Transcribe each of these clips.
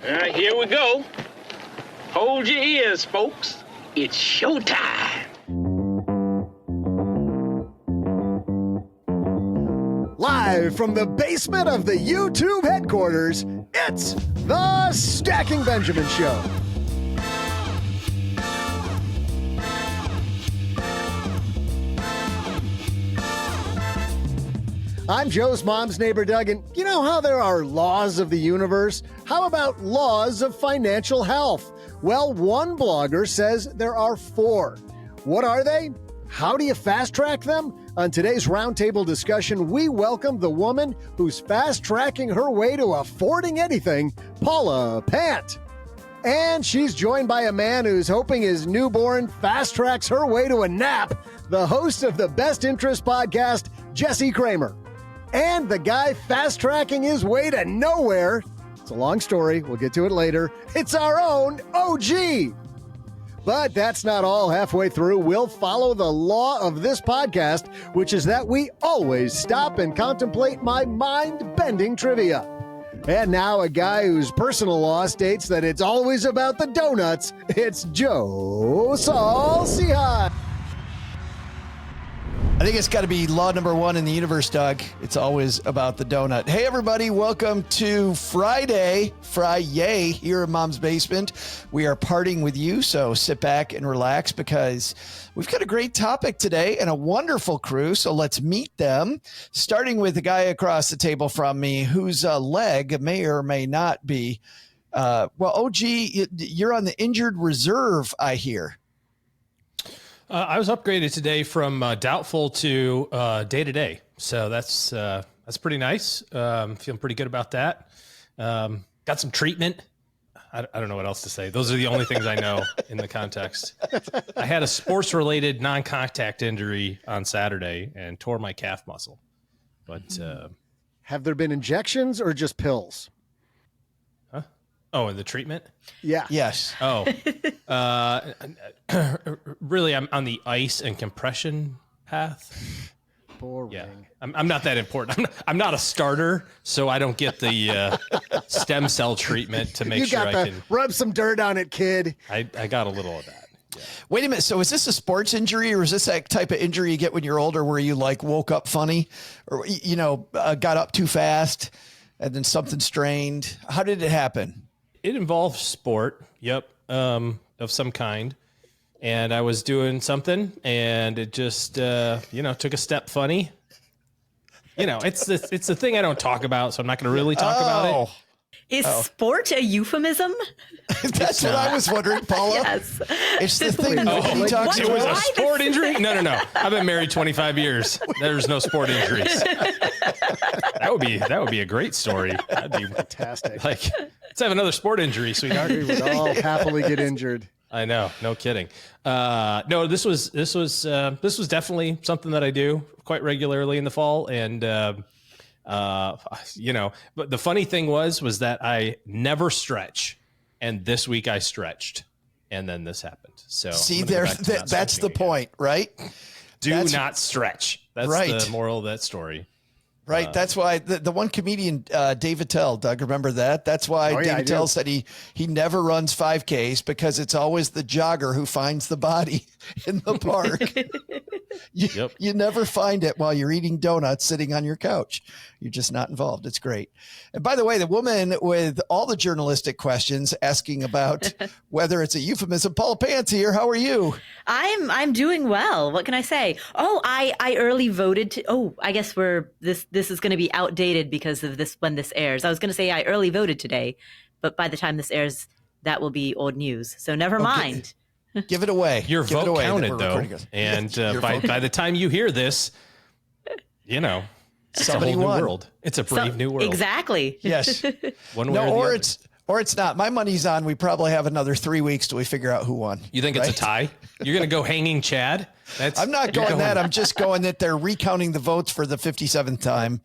All right, here we go. Hold your ears, folks. It's showtime. Live from the basement of the YouTube headquarters, it's the Stacking Benjamin Show. I'm Joe's mom's neighbor, Doug, and you know how there are laws of the universe? How about laws of financial health? Well, one blogger says there are 4. What are they? How do you fast-track them? On today's roundtable discussion, we welcome the woman who's fast-tracking her way to affording anything, Paula Pant. And she's joined by a man who's hoping his newborn fast-tracks her way to a nap, the host of the Best Interest podcast, Jesse Cramer. And the guy fast-tracking his way to nowhere. It's a long story. We'll get to it later. It's our own OG. But that's not all. Halfway through, we'll follow the law of this podcast, which is that we always stop and contemplate my mind-bending trivia. And now a guy whose personal law states that it's always about the donuts. It's Joe Saul-Sehy. I think it's got to be law number 1 in the universe, Doug. It's always about the donut. Hey, everybody. Welcome to Friday here in Mom's Basement. We are partying with you, so sit back and relax because we've got a great topic today and a wonderful crew, so let's meet them. Starting with the guy across the table from me whose leg may or may not be. OG, you're on the injured reserve, I hear. I was upgraded today from doubtful to day-to-day. So that's pretty nice. Feeling pretty good about that. Got some treatment. I don't know what else to say. Those are the only things I know in the context. I had a sports-related non-contact injury on Saturday and tore my calf muscle. But have there been injections or just pills? Huh? Oh, and the treatment? Yeah. Yes. Oh, really, I'm on the ice and compression path. Boring. Yeah, I'm not that important. I'm not a starter, so I don't get the stem cell treatment to make sure I can rub some dirt on it, kid. I got a little of that. Yeah. Wait a minute. So is this a sports injury or is this that type of injury you get when you're older where you like woke up funny or, got up too fast and then something strained? How did it happen? It involves sport. Yep. Of some kind. And I was doing something and it just, took a step funny. It's the thing I don't talk about. So I'm not going to really talk about it. Is sport a euphemism? That's what I was wondering, Paula. Yes. It's the thing he talks It about. was a sport injury? No. I've been married 25 years. There's no sport injuries. That would be a great story. That'd be fantastic. Like, let's have another sport injury, sweetheart. We would all happily get injured. I know, no kidding. No, this was definitely something that I do quite regularly in the fall, and but the funny thing was that I never stretch, and this week I stretched, and then this happened. So see, that's the point, right? Do not stretch. That's right. The moral of that story. Right. That's why the one comedian, Dave Attell, Doug, remember that? That's why Dave Attell said he never runs 5Ks because it's always the jogger who finds the body in the park. You never find it while you're eating donuts sitting on your couch. You're just not involved. It's great. And by the way, the woman with all the journalistic questions asking about whether it's a euphemism, Paula Pant here. How are you? I'm doing well. What can I say? Oh, I early voted I guess this is going to be outdated because of this when this airs. I was going to say I early voted today, but by the time this airs, that will be old news. So never mind. Give it away. Your vote counted, though. And by the time you hear this, it's a whole new world. It's a brave new world. Exactly. Yes. One way or it's not. My money's on. We probably have another 3 weeks till we figure out who won. You think it's a tie? You're going to go hanging Chad? I'm not going that. I'm just going that they're recounting the votes for the 57th time.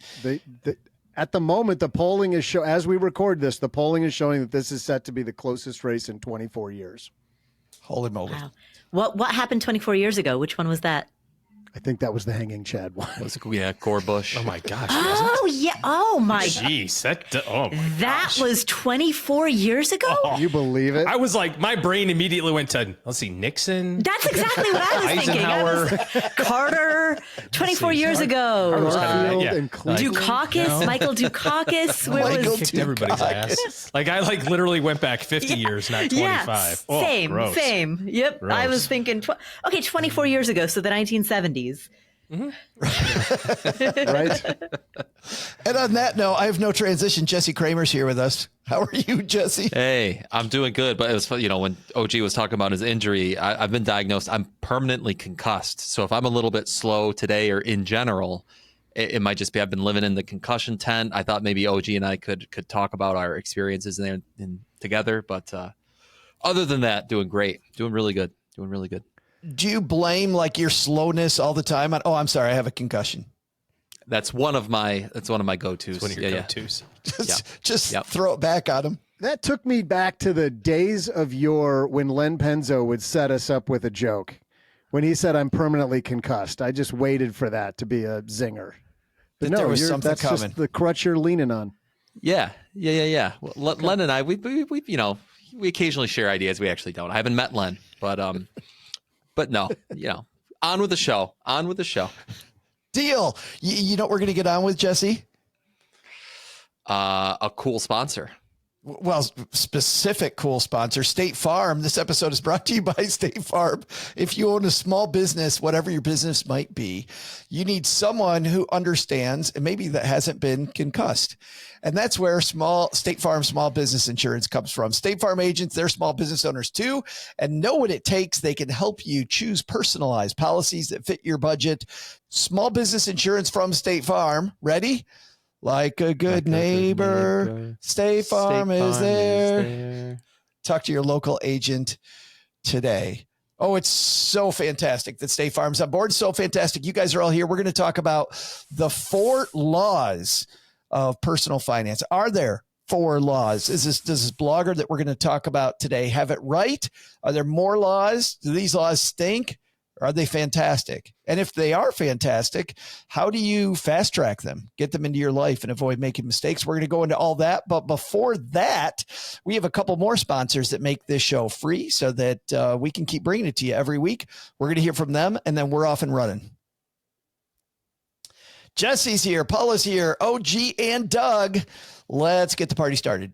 At the moment, the polling is as we record this, the polling is showing that this is set to be the closest race in 24 years. Holy moly. Wow. What happened 24 years ago? Which one was that? I think that was the Hanging Chad one. Yeah, Gore Bush. Oh my gosh. Oh yeah. Oh my. Jeez. That was 24 years ago. Can you believe it? I was like, my brain immediately went to, let's see, Nixon. That's exactly what I was thinking. Eisenhower. Carter, 24 years ago. Garfield yeah. and Cleveland. Dukakis, Michael Dukakis. Where Michael was? Kicked everybody's ass. Like I literally went back 50 years, not 25. Yeah, Oh, same, gross. same. Yep. Gross. I was thinking, 24 years ago, so the 1970s. Right? And on that note, I have no transition. Jesse Cramer's here with us. How are you, Jesse? Hey, I'm doing good, but it was, when OG was talking about his injury, I've been diagnosed. I'm permanently concussed. So if I'm a little bit slow today or in general, it might just be I've been living in the concussion tent. I thought maybe OG and I could talk about our experiences together, but other than that, doing great, doing really good. Do you blame like your slowness all the time on, I'm sorry, I have a concussion? That's one of my go-tos. One of your go-tos. Just throw it back on him. That took me back to the days of when Len Penzo would set us up with a joke. When he said, I'm permanently concussed, I just waited for that to be a zinger. But That there was something that's coming. just the crutch you're leaning on. Yeah. Well, Len and I, we occasionally share ideas. We actually don't. I haven't met Len, but no, on with the show. Deal. You know what we're going to get on with, Jesse? A cool sponsor. Well, specific cool sponsor, State Farm. This episode is brought to you by State Farm. If you own a small business, whatever your business might be, you need someone who understands and maybe that hasn't been concussed. And that's where State Farm small business insurance comes from. State Farm agents, they're small business owners too, and know what it takes. They can help you choose personalized policies that fit your budget. Small business insurance from State Farm. Ready? Like a good neighbor, State Farm is there. Talk to your local agent today. Oh, it's so fantastic that State Farm's on board. So fantastic. You guys are all here. We're going to talk about the 4 laws of personal finance. Are there 4 laws? Does this blogger that we're going to talk about today have it right? Are there more laws? Do these laws stink? Or are they fantastic? And if they are fantastic, how do you fast track them, get them into your life and avoid making mistakes? We're going to go into all that. But before that, we have a couple more sponsors that make this show free so that we can keep bringing it to you every week. We're going to hear from them, and then we're off and running. Jesse's here. Paula's here. OG and Doug. Let's get the party started.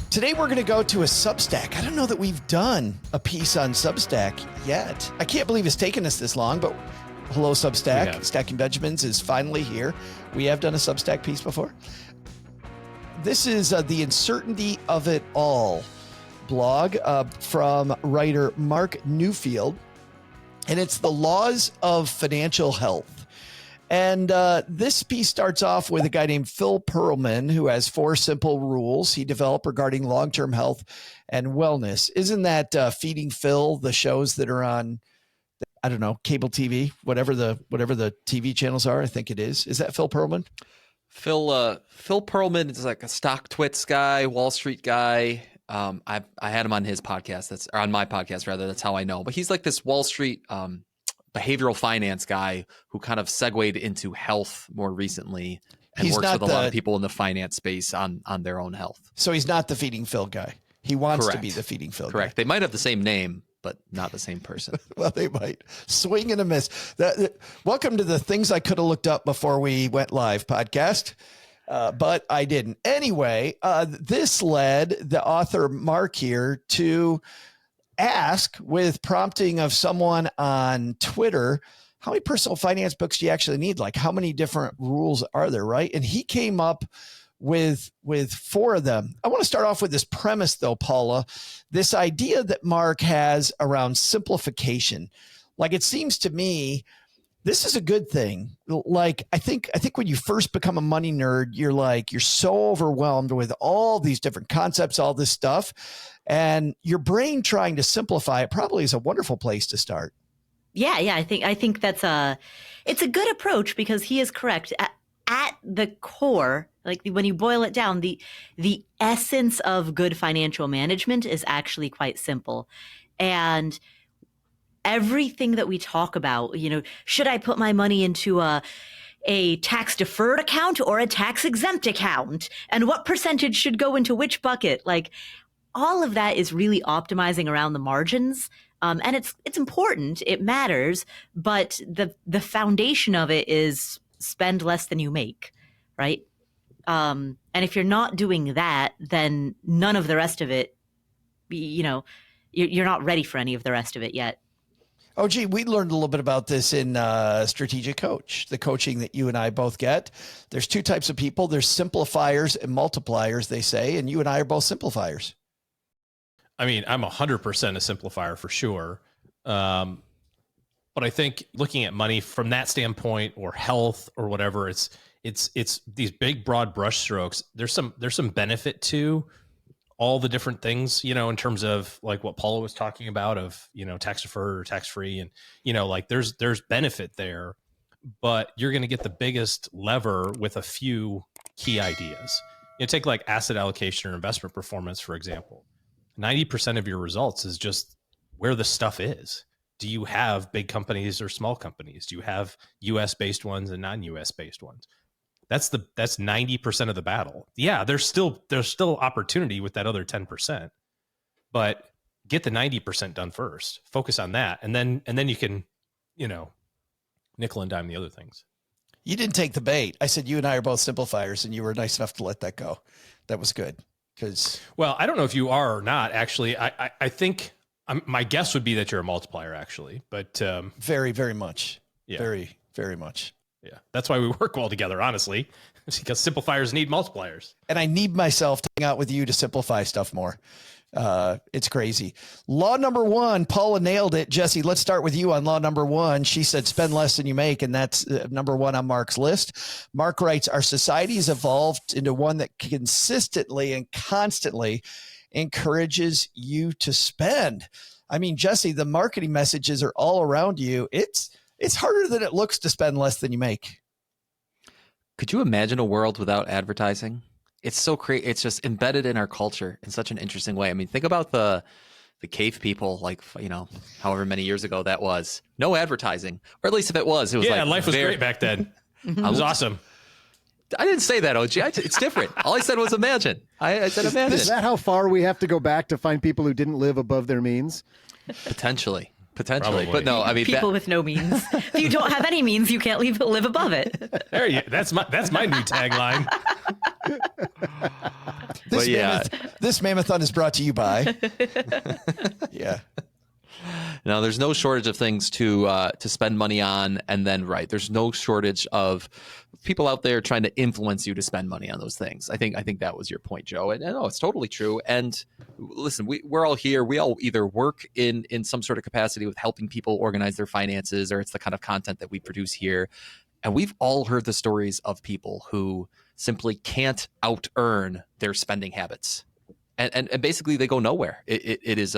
Today, we're going to go to a Substack. I don't know that we've done a piece on Substack yet. I can't believe it's taken us this long, but hello, Substack. Stacking Benjamins is finally here. We have done a Substack piece before. This is The Uncertainty of It All blog from writer Mark Newfield, and it's the laws of financial health. And this piece starts off with a guy named Phil Perlman, who has 4 simple rules he developed regarding long-term health and wellness. Isn't that Feeding Phil, the shows that are on, I don't know, cable TV, whatever the TV channels are? I think it is. Is that Phil Perlman? Phil Perlman is like a stock twits guy, Wall Street guy. I had him on his podcast. On my podcast rather. That's how I know. But he's like this Wall Street behavioral finance guy who kind of segued into health more recently and works with a lot of people in the finance space on their own health. So he's not the Feeding Phil guy. He wants Correct. to be the Feeding Phil Correct. guy. They might have the same name, but not the same person. Well, they might. Swing and a miss. Welcome to the Things I Could Have Looked Up Before We Went Live podcast. But I didn't. Anyway, this led the author Mark here to ask, with prompting of someone on Twitter, how many personal finance books do you actually need? Like, how many different rules are there, right? And he came up with 4 of them. I want to start off with this premise, though, Paula, this idea that Mark has around simplification. Like, it seems to me this is a good thing. Like, I think when you first become a money nerd, you're so overwhelmed with all these different concepts, all this stuff, and your brain trying to simplify it probably is a wonderful place to start. Yeah. I think it's a good approach because he is correct. At the core, Like when you boil it down, the essence of good financial management is actually quite simple. And everything that we talk about, should I put my money into a tax deferred account or a tax exempt account? And what percentage should go into which bucket? Like all of that is really optimizing around the margins. And it's important. It matters. But the foundation of it is spend less than you make, right? And if you're not doing that, then none of the rest of it, you're not ready for any of the rest of it yet. Oh, gee, we learned a little bit about this in Strategic Coach, the coaching that you and I both get. There's two types of people. There's simplifiers and multipliers, they say, and you and I are both simplifiers. I mean, I'm 100% a simplifier for sure. But I think looking at money from that standpoint or health or whatever, it's these big, broad brush strokes. There's some benefit to all the different things, in terms of like what Paula was talking about of, tax deferred or tax free. And, like there's benefit there, but you're going to get the biggest lever with a few key ideas. Take like asset allocation or investment performance, for example. 90% of your results is just where the stuff is. Do you have big companies or small companies? Do you have US based ones and non-US based ones? That's 90% of the battle. Yeah, there's still opportunity with that other 10%, but get the 90% done first. Focus on that, and then you can, nickel and dime the other things. You didn't take the bait. I said you and I are both simplifiers, and you were nice enough to let that go. That was good. Well, I don't know if you are or not. Actually, I think my guess would be that you're a multiplier. Actually, but very, very much. Yeah. Very, very much. Yeah, that's why we work well together, honestly, because simplifiers need multipliers. And I need myself to hang out with you to simplify stuff more. It's crazy. Law number one, Paula nailed it. Jesse, let's start with you on law number one. She said, spend less than you make. And that's number one on Mark's list. Mark writes, our society has evolved into one that consistently and constantly encourages you to spend. I mean, Jesse, the marketing messages are all around you. It's harder than it looks to spend less than you make. Could you imagine a world without advertising? It's so it's just embedded in our culture in such an interesting way. I mean, think about the cave people, like, however many years ago that was. No advertising, or at least if it was like, life was great back then. It was awesome. I didn't say that, OG. It's different. All I said was imagine. I said imagine. Is that how far we have to go back to find people who didn't live above their means? Potentially. Probably. But no, I mean, people with no means. If you don't have any means, you can't live above it. That's my new tagline. This Mammothon is brought to you by. Yeah. No, there's no shortage of things to spend money on, and then there's no shortage of people out there trying to influence you to spend money on those things. I think that was your point, Joe. And no, it's totally true. And listen, we're all here. We all either work in some sort of capacity with helping people organize their finances, or it's the kind of content that we produce here. And we've all heard the stories of people who simply can't out-earn their spending habits. And basically they go nowhere. It's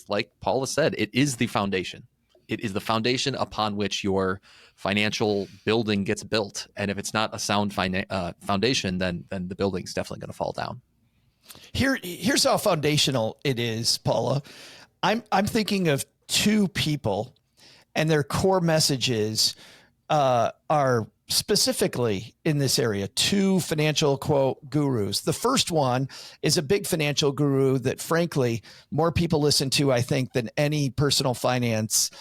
like Paula said, it is the foundation. It is the foundation upon which your financial building gets built. And if it's not a sound foundation, then the building's definitely going to fall down. Here's how foundational it is, Paula. I'm thinking of two people, and their core messages are specifically in this area, two financial quote gurus. The first one is a big financial guru that frankly more people listen to, I think, than any personal finance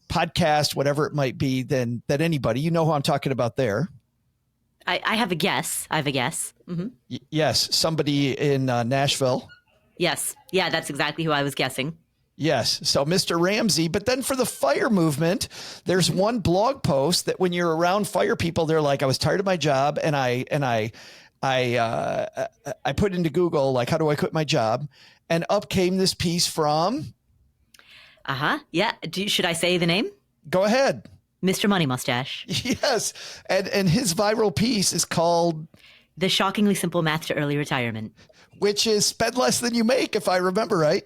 podcast, whatever it might be, than anybody. You know who I'm talking about there. I have a guess. Mm-hmm. Yes. Somebody in Nashville. Yes. Yeah, that's exactly who I was guessing. Yes. So Mr. Ramsey, but then for the FIRE movement, there's one blog post that when you're around FIRE people, they're like, I was tired of my job. And I put into Google, like, how do I quit my job? And up came this piece from. Yeah. Should I say the name? Go ahead. Mr. Money Mustache. Yes. And his viral piece is called The Shockingly Simple Math to Early Retirement, which is spend less than you make, if I remember right.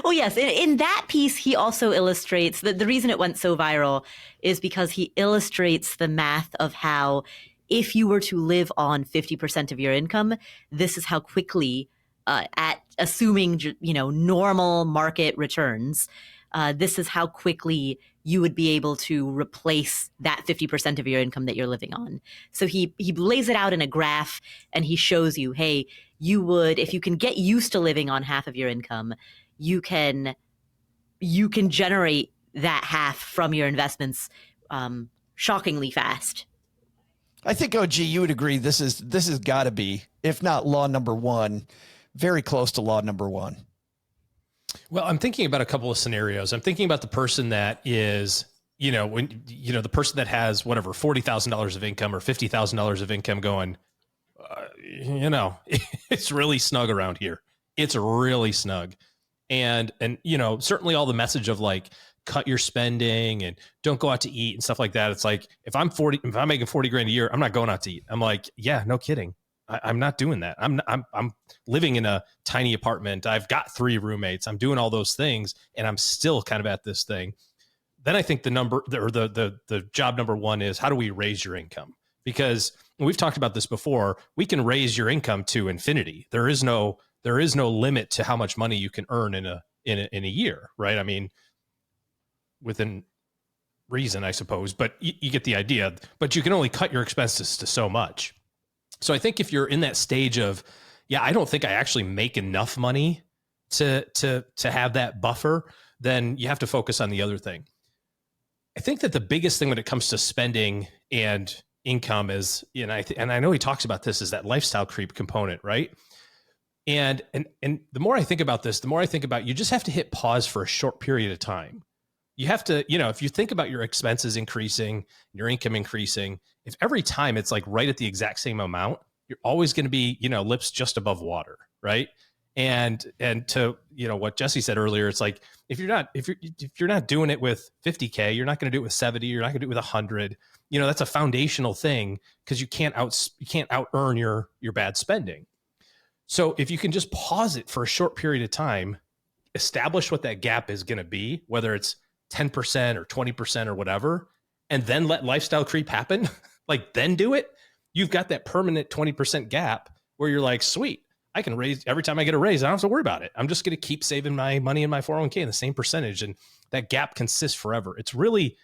Well, yes. In that piece, he also illustrates that the reason it went so viral is because he illustrates the math of how if you were to live on 50% of your income, this is how quickly, at assuming, normal market returns, this is how quickly you would be able to replace that 50% of your income that you're living on. So he lays it out in a graph, and he shows you, hey, you would, if you can get used to living on half of your income, you can generate that half from your investments shockingly fast. I think, OG, you would agree this has got to be, if not law number one, very close to law number one. Well, I'm thinking about a couple of scenarios. I'm thinking about the person that is, the person that has whatever, $40,000 of income or $50,000 of income going, it's really snug around here. It's really snug. And certainly all the message of like, cut your spending and don't go out to eat and stuff like that. It's like, if I'm making 40 grand a year, I'm not going out to eat. I'm like, yeah, no kidding. I'm not doing that. I'm living in a tiny apartment. I've got 3 roommates. I'm doing all those things, and I'm still kind of at this thing. Then I think the job number one is, how do we raise your income? Because we've talked about this before. We can raise your income to infinity. There is no limit to how much money you can earn in a year, right? I mean, within reason, I suppose, but you get the idea. But you can only cut your expenses to so much. So I think if you're in that stage of, I don't think I actually make enough money to have that buffer, then you have to focus on the other thing. I think that the biggest thing when it comes to spending and income is, and I know he talks about this, is that lifestyle creep component, right? And the more I think about this, the more I think about, you just have to hit pause for a short period of time. You have to, if you think about your expenses increasing, your income increasing, if every time it's like right at the exact same amount, you're always going to be, lips just above water, right? And to, what Jesse said earlier, it's like, if you're not doing it with 50K, you're not going to do it with 70, you're not going to do it with 100. That's a foundational thing, because you can't out earn your bad spending. So if you can just pause it for a short period of time, establish what that gap is going to be, whether it's 10% or 20% or whatever, and then let lifestyle creep happen, like then do it. You've got that permanent 20% gap where you're like, sweet, I can raise every time I get a raise. I don't have to worry about it. I'm just going to keep saving my money in my 401k in the same percentage. And that gap consists forever. It's really,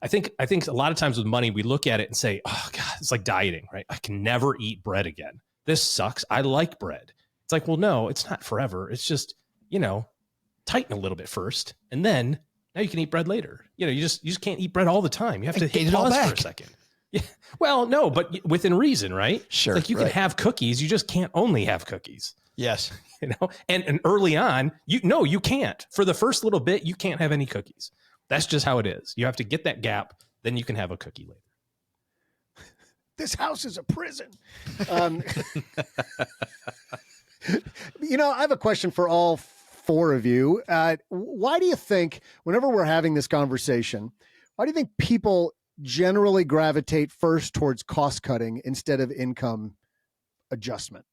I think a lot of times with money, we look at it and say, oh God, it's like dieting, right? I can never eat bread again. This sucks. I like bread. It's like, well, no, it's not forever. It's just, tighten a little bit first. And then now you can eat bread later. You just can't eat bread all the time. You have to hit pause for a second. Yeah. Well, no, but within reason, right? Sure. Like you can have cookies. You just can't only have cookies. Yes. And early on, you can't. For the first little bit, you can't have any cookies. That's just how it is. You have to get that gap. Then you can have a cookie later. This house is a prison. I have a question for all 4 of you. Why do you think, whenever we're having this conversation, why do you think people generally gravitate first towards cost cutting instead of income adjustment?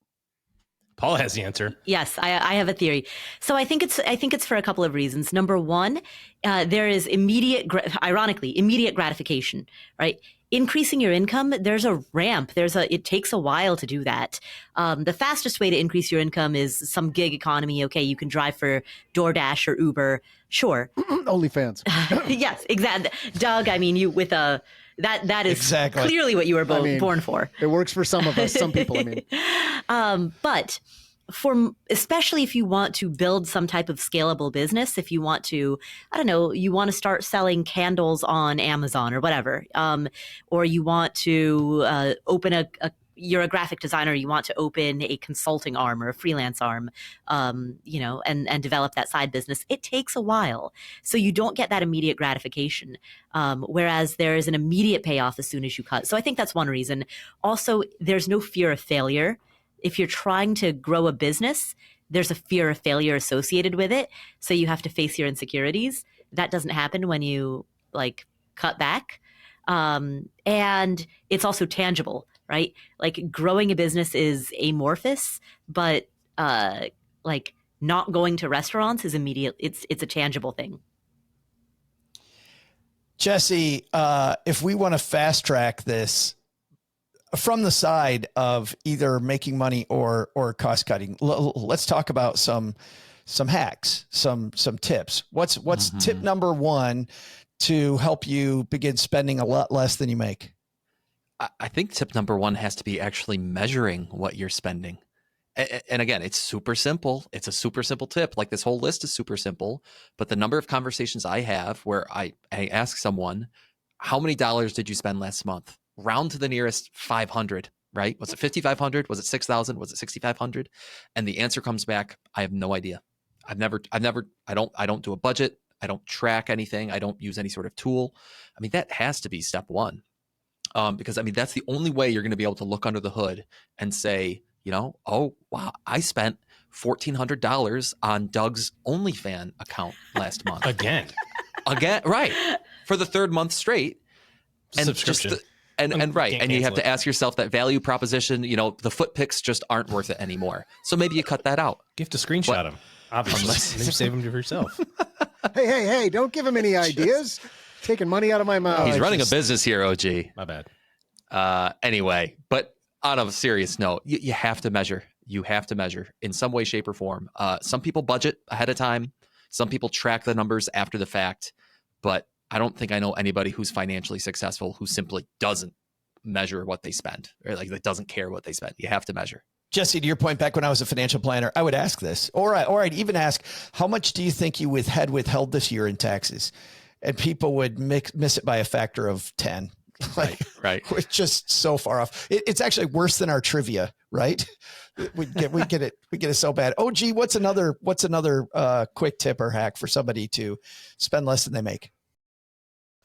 Paula has the answer. Yes, I have a theory. So I think it's for a couple of reasons. Number one, there is immediate gratification, right? Increasing your income, there's a ramp. It takes a while to do that. The fastest way to increase your income is some gig economy. Okay, you can drive for DoorDash or Uber. Sure. OnlyFans. Yes, exactly. Doug, I mean, you with a that is exactly clearly what you were born for. It works for some of us, some people, I mean. But especially if you want to build some type of scalable business, if you want to, you want to start selling candles on Amazon or whatever, or you want to open you're a graphic designer, you want to open a consulting arm or a freelance arm, and develop that side business. It takes a while. So you don't get that immediate gratification. Whereas there is an immediate payoff as soon as you cut. So I think that's one reason. Also, there's no fear of failure. If you're trying to grow a business, there's a fear of failure associated with it. So you have to face your insecurities. That doesn't happen when you cut back. And it's also tangible, right? Like growing a business is amorphous, but not going to restaurants is immediate. It's a tangible thing. Jesse, if we want to fast track this, from the side of either making money or cost cutting, let's talk about some hacks, some tips. What's tip number one to help you begin spending a lot less than you make? I think tip number one has to be actually measuring what you're spending. And again, it's super simple. It's a super simple tip. Like, this whole list is super simple, but the number of conversations I have where I ask someone, how many dollars did you spend last month? Round to the nearest 500, right? Was it 5,500? Was it 6,000? Was it 6,500? And the answer comes back, I have no idea. I don't do a budget. I don't track anything. I don't use any sort of tool. I mean, that has to be step one. Because I mean, that's the only way you're going to be able to look under the hood and say, oh, wow, I spent $1,400 on Doug's OnlyFans account last month. Again, right. For the third month straight. And subscription. And right. And you have to ask yourself that value proposition, the foot pics just aren't worth it anymore. So maybe you cut that out. You have to screenshot them, obviously. And then you save them to yourself. Hey, don't give him any ideas. Taking money out of my mouth. He's running a business here, OG. My bad. Anyway, but on a serious note, you have to measure. You have to measure in some way, shape, or form. Some people budget ahead of time. Some people track the numbers after the fact. But I don't think I know anybody who's financially successful who simply doesn't measure what they spend, or like that doesn't care what they spend. You have to measure. Jesse, to your point, back when I was a financial planner, I would ask this, or I'd even ask, how much do you think you had withheld this year in taxes? And people would miss it by a factor of 10. Right. We're just so far off. It's actually worse than our trivia, right? We get it so bad. Oh, gee, what's another quick tip or hack for somebody to spend less than they make?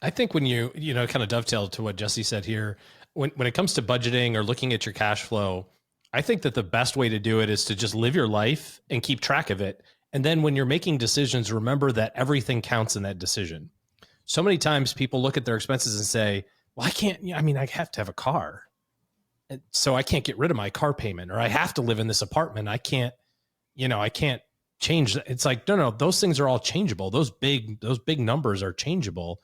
I think when you kind of dovetail to what Jesse said here, when it comes to budgeting or looking at your cash flow, I think that the best way to do it is to just live your life and keep track of it. And then when you're making decisions, remember that everything counts in that decision. So many times people look at their expenses and say, well, I have to have a car, so I can't get rid of my car payment, or I have to live in this apartment. I can't change that. It's like, no, those things are all changeable. Those big numbers are changeable,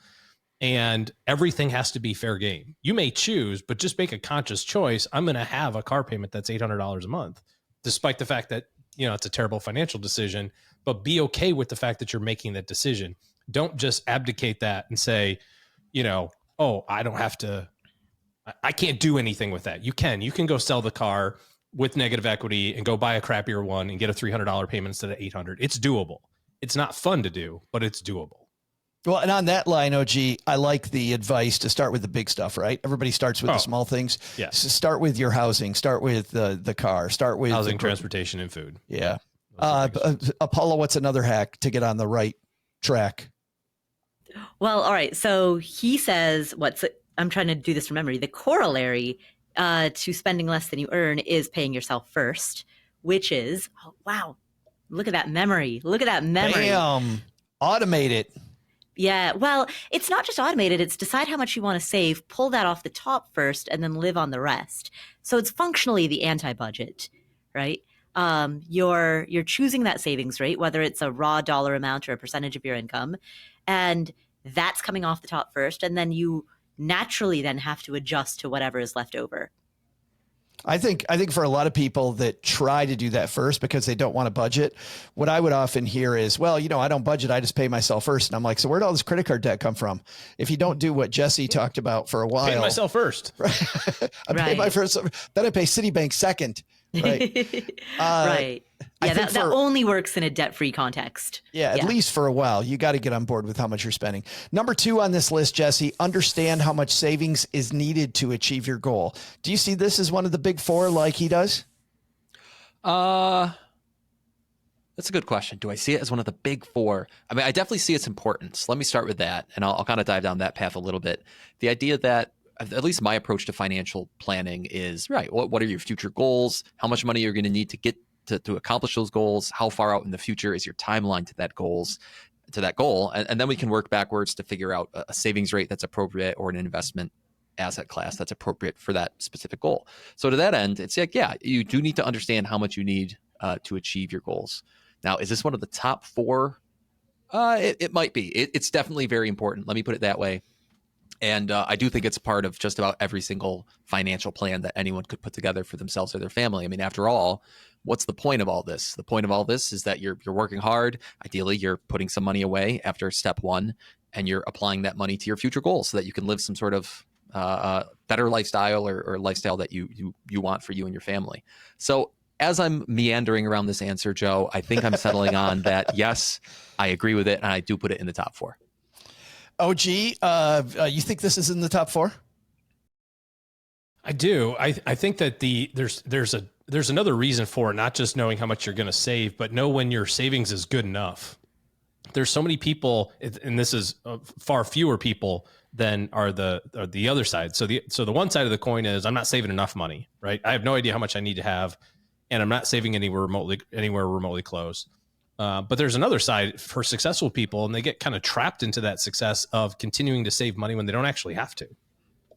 and everything has to be fair game. You may choose, but just make a conscious choice. I'm going to have a car payment that's $800 a month, despite the fact that, it's a terrible financial decision, but be okay with the fact that you're making that decision. Don't just abdicate that and say, oh, I don't have to, I can't do anything with that. You can go sell the car with negative equity and go buy a crappier one and get a $300 payment instead of $800. It's doable. It's not fun to do, but it's doable. Well, and on that line, OG, I like the advice to start with the big stuff, right? Everybody starts with the small things. Yeah. So start with your housing, start with the car, start with housing, transportation, and food. Yeah. Paula, what's another hack to get on the right track? Well, all right. So he says, I'm trying to do this from memory. The corollary to spending less than you earn is paying yourself first, which is, oh, wow, look at that memory. Bam. Automate it. Yeah. Well, it's not just automated. It's decide how much you want to save, pull that off the top first, and then live on the rest. So it's functionally the anti-budget, right? You're choosing that savings rate, whether it's a raw dollar amount or a percentage of your income, and that's coming off the top first, and then you naturally then have to adjust to whatever is left over. I think for a lot of people that try to do that first because they don't want to budget, what I would often hear is, well, I don't budget. I just pay myself first. And I'm like, so where'd all this credit card debt come from? If you don't do what Jesse talked about for a while, pay myself first. I pay my first, then I pay Citibank second. Right. Right. Yeah, that only works in a debt-free context. Yeah, at least for a while. You got to get on board with how much you're spending. Number 2 on this list, Jesse, understand how much savings is needed to achieve your goal. Do you see this as one of the big 4 like he does? That's a good question. Do I see it as one of the big 4? I mean, I definitely see its importance. Let me start with that, and I'll kind of dive down that path a little bit. The idea that, at least my approach to financial planning is, right, what are your future goals? How much money you're going to need to get to accomplish those goals? How far out in the future is your timeline to that goal? And then we can work backwards to figure out a savings rate that's appropriate or an investment asset class that's appropriate for that specific goal. So to that end, it's like, yeah, you do need to understand how much you need to achieve your goals. Now, is this one of the top 4? It might be. It's definitely very important. Let me put it that way. And I do think it's part of just about every single financial plan that anyone could put together for themselves or their family. I mean, after all, what's the point of all this? The point of all this is that you're working hard. Ideally, you're putting some money away after step one, and you're applying that money to your future goals so that you can live some sort of better lifestyle or lifestyle that you want for you and your family. So as I'm meandering around this answer, Joe, I think I'm settling on that. Yes, I agree with it, and I do put it in the top 4. OG, you think this is in the top 4? I do. I think that there's another reason for it, not just knowing how much you're going to save, but know when your savings is good enough. There's so many people, and this is far fewer people than are the other side. So the one side of the coin is I'm not saving enough money, right? I have no idea how much I need to have, and I'm not saving anywhere remotely close. But there's another side for successful people, and they get kind of trapped into that success of continuing to save money when they don't actually have to.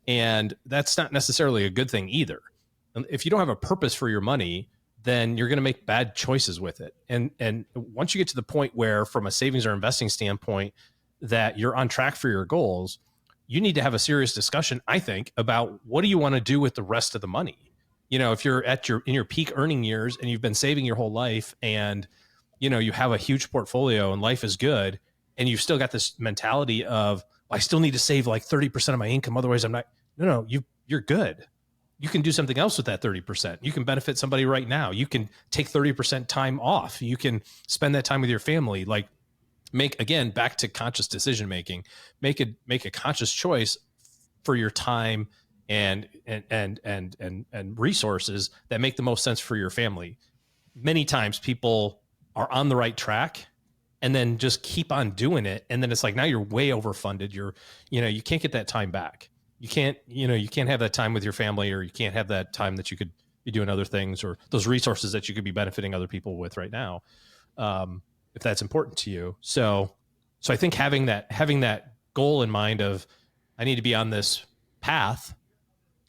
And that's not necessarily a good thing either. If you don't have a purpose for your money, then you're going to make bad choices with it. And once you get to the point where, from a savings or investing standpoint, that you're on track for your goals, you need to have a serious discussion, I think, about what do you want to do with the rest of the money. You know, if you're in your peak earning years and you've been saving your whole life, and you know you have a huge portfolio and life is good, and you've still got this mentality of, I still need to save like 30% of my income, otherwise I'm not. No, you're good. You can do something else with that 30%. You can benefit somebody right now. You can take 30% time off. You can spend that time with your family. Like, again, back to conscious decision making. Make a conscious choice for your time and resources that make the most sense for your family. Many times people are on the right track and then just keep on doing it, and then it's like, now you're way overfunded. You can't get that time back. You can't have that time with your family, or you can't have that time that you could be doing other things, or those resources that you could be benefiting other people with right now, if that's important to you. So I think having that goal in mind of, I need to be on this path,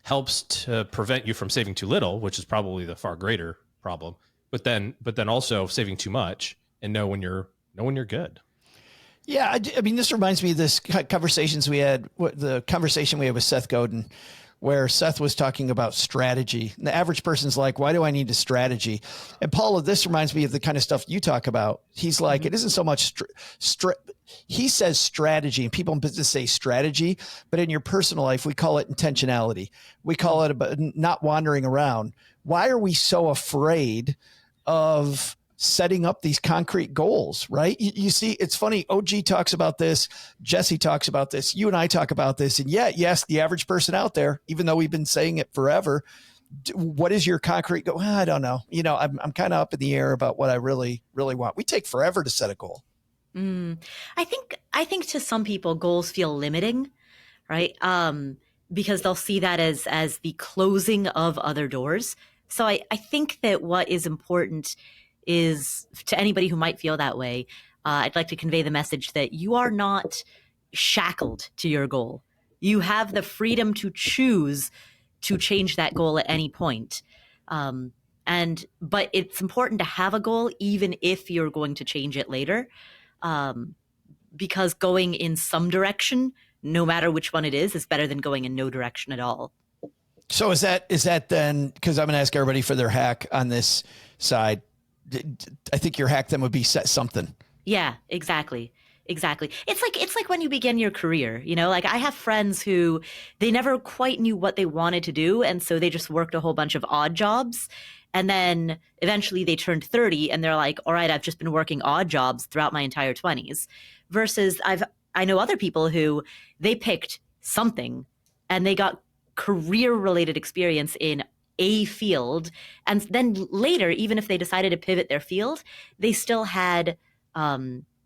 helps to prevent you from saving too little, which is probably the far greater problem. But then also saving too much, and know when you're good. Yeah, I mean, this reminds me of the conversation we had with Seth Godin, where Seth was talking about strategy. And the average person's like, why do I need a strategy? And Paula, this reminds me of the kind of stuff you talk about. He's like, it isn't so much, he says strategy, and people in business say strategy, but in your personal life, we call it intentionality. We call it about not wandering around. Why are we so afraid of setting up these concrete goals, right? You see, it's funny. OG talks about this. Jesse talks about this. You and I talk about this. And yet, yes, the average person out there, even though we've been saying it forever, what is your concrete goal? Well, I don't know. I'm kind of up in the air about what I really, really want. We take forever to set a goal. I think to some people, goals feel limiting, right? Because they'll see that as the closing of other doors. So I think that what is important is, to anybody who might feel that way, I'd like to convey the message that you are not shackled to your goal. You have the freedom to choose to change that goal at any point. But it's important to have a goal, even if you're going to change it later, because going in some direction, no matter which one it is better than going in no direction at all. So is that then, because I'm going to ask everybody for their hack on this side, I think your hack then would be set something. Yeah, exactly. It's like when you begin your career, like I have friends who they never quite knew what they wanted to do. And so they just worked a whole bunch of odd jobs. And then eventually they turned 30 and they're like, all right, I've just been working odd jobs throughout my entire 20s. Versus I know other people who they picked something and they got career related experience in a field, and then later, even if they decided to pivot their field, they still had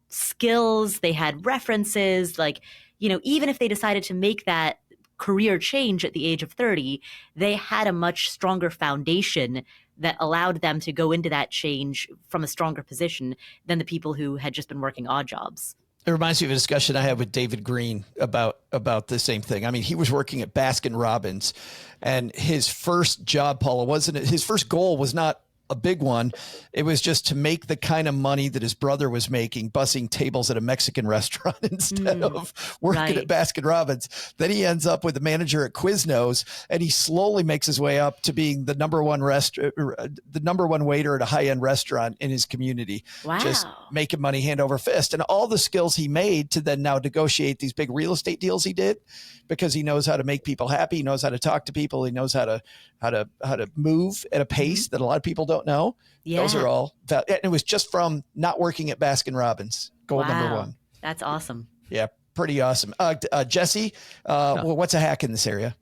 skills, they had references, like, even if they decided to make that career change at the age of 30, they had a much stronger foundation that allowed them to go into that change from a stronger position than the people who had just been working odd jobs. It reminds me of a discussion I had with David Green about the same thing. I mean, he was working at Baskin Robbins, and his first job, Paula, his first goal was not a big one. It was just to make the kind of money that his brother was making, bussing tables at a Mexican restaurant instead of working at Baskin Robbins. Then he ends up with the manager at Quiznos, and he slowly makes his way up to being the number one waiter at a high-end restaurant in his community. Wow. Just making money hand over fist. And all the skills he made to then now negotiate these big real estate deals he did, because he knows how to make people happy. He knows how to talk to people. He knows how to move at a pace that a lot of people don't know. Yeah. Those are all, and it was just from not working at Baskin Robbins. Goal number one. That's awesome. Yeah. Pretty awesome. Jesse, well, what's a hack in this area?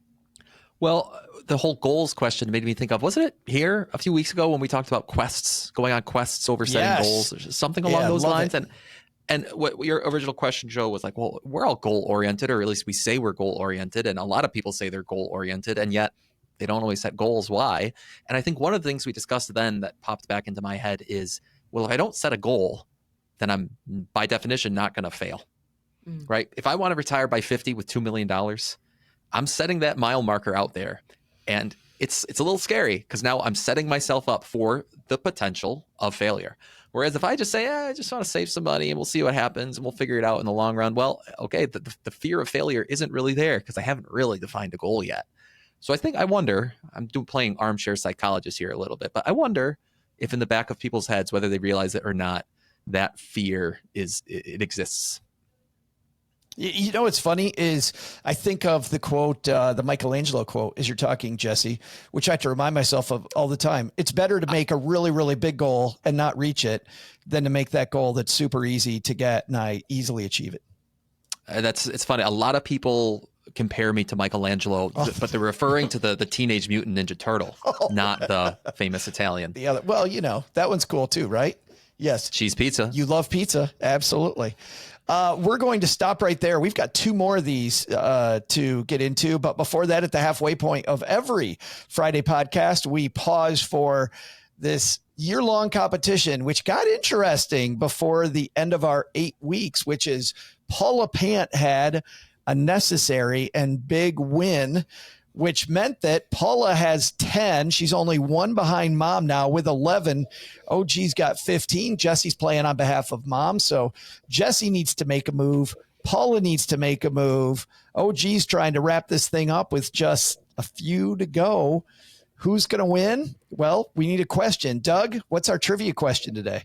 Well, the whole goals question made me think of, wasn't it here a few weeks ago when we talked about quests, going on quests over setting goals, or something along those lines? And what your original question, Joe, was like, well, we're all goal oriented, or at least we say we're goal oriented. And a lot of people say they're goal oriented, and yet they don't always set goals. Why? And I think one of the things we discussed then that popped back into my head is, well, if I don't set a goal, then I'm by definition not going to fail, right? If I want to retire by 50 with $2 million, I'm setting that mile marker out there. And it's a little scary because now I'm setting myself up for the potential of failure. Whereas if I just say, I just want to save some money and we'll see what happens and we'll figure it out in the long run. Well, okay, the fear of failure isn't really there because I haven't really defined a goal yet. So I wonder, I'm playing armchair psychologist here a little bit, but I wonder if in the back of people's heads, whether they realize it or not, that fear it exists. You know what's funny is I think of the quote, the Michelangelo quote, as you're talking, Jesse, which I have to remind myself of all the time. It's better to make a really, really big goal and not reach it than to make that goal that's super easy to get and I easily achieve it. It's funny. A lot of people compare me to Michelangelo, but they're referring to the Teenage Mutant Ninja Turtle, not the famous Italian. The other, well, that one's cool too, right? Yes. Cheese pizza. You love pizza. Absolutely. We're going to stop right there. We've got two more of these to get into. But before that, at the halfway point of every Friday podcast, we pause for this year-long competition, which got interesting before the end of our 8 weeks, which is Paula Pant had a necessary and big win, which meant that Paula has 10. She's only one behind Mom now with 11. OG's got 15. Jesse's playing on behalf of Mom. So Jesse needs to make a move. Paula needs to make a move. OG's trying to wrap this thing up with just a few to go. Who's going to win? Well, we need a question. Doug, what's our trivia question today?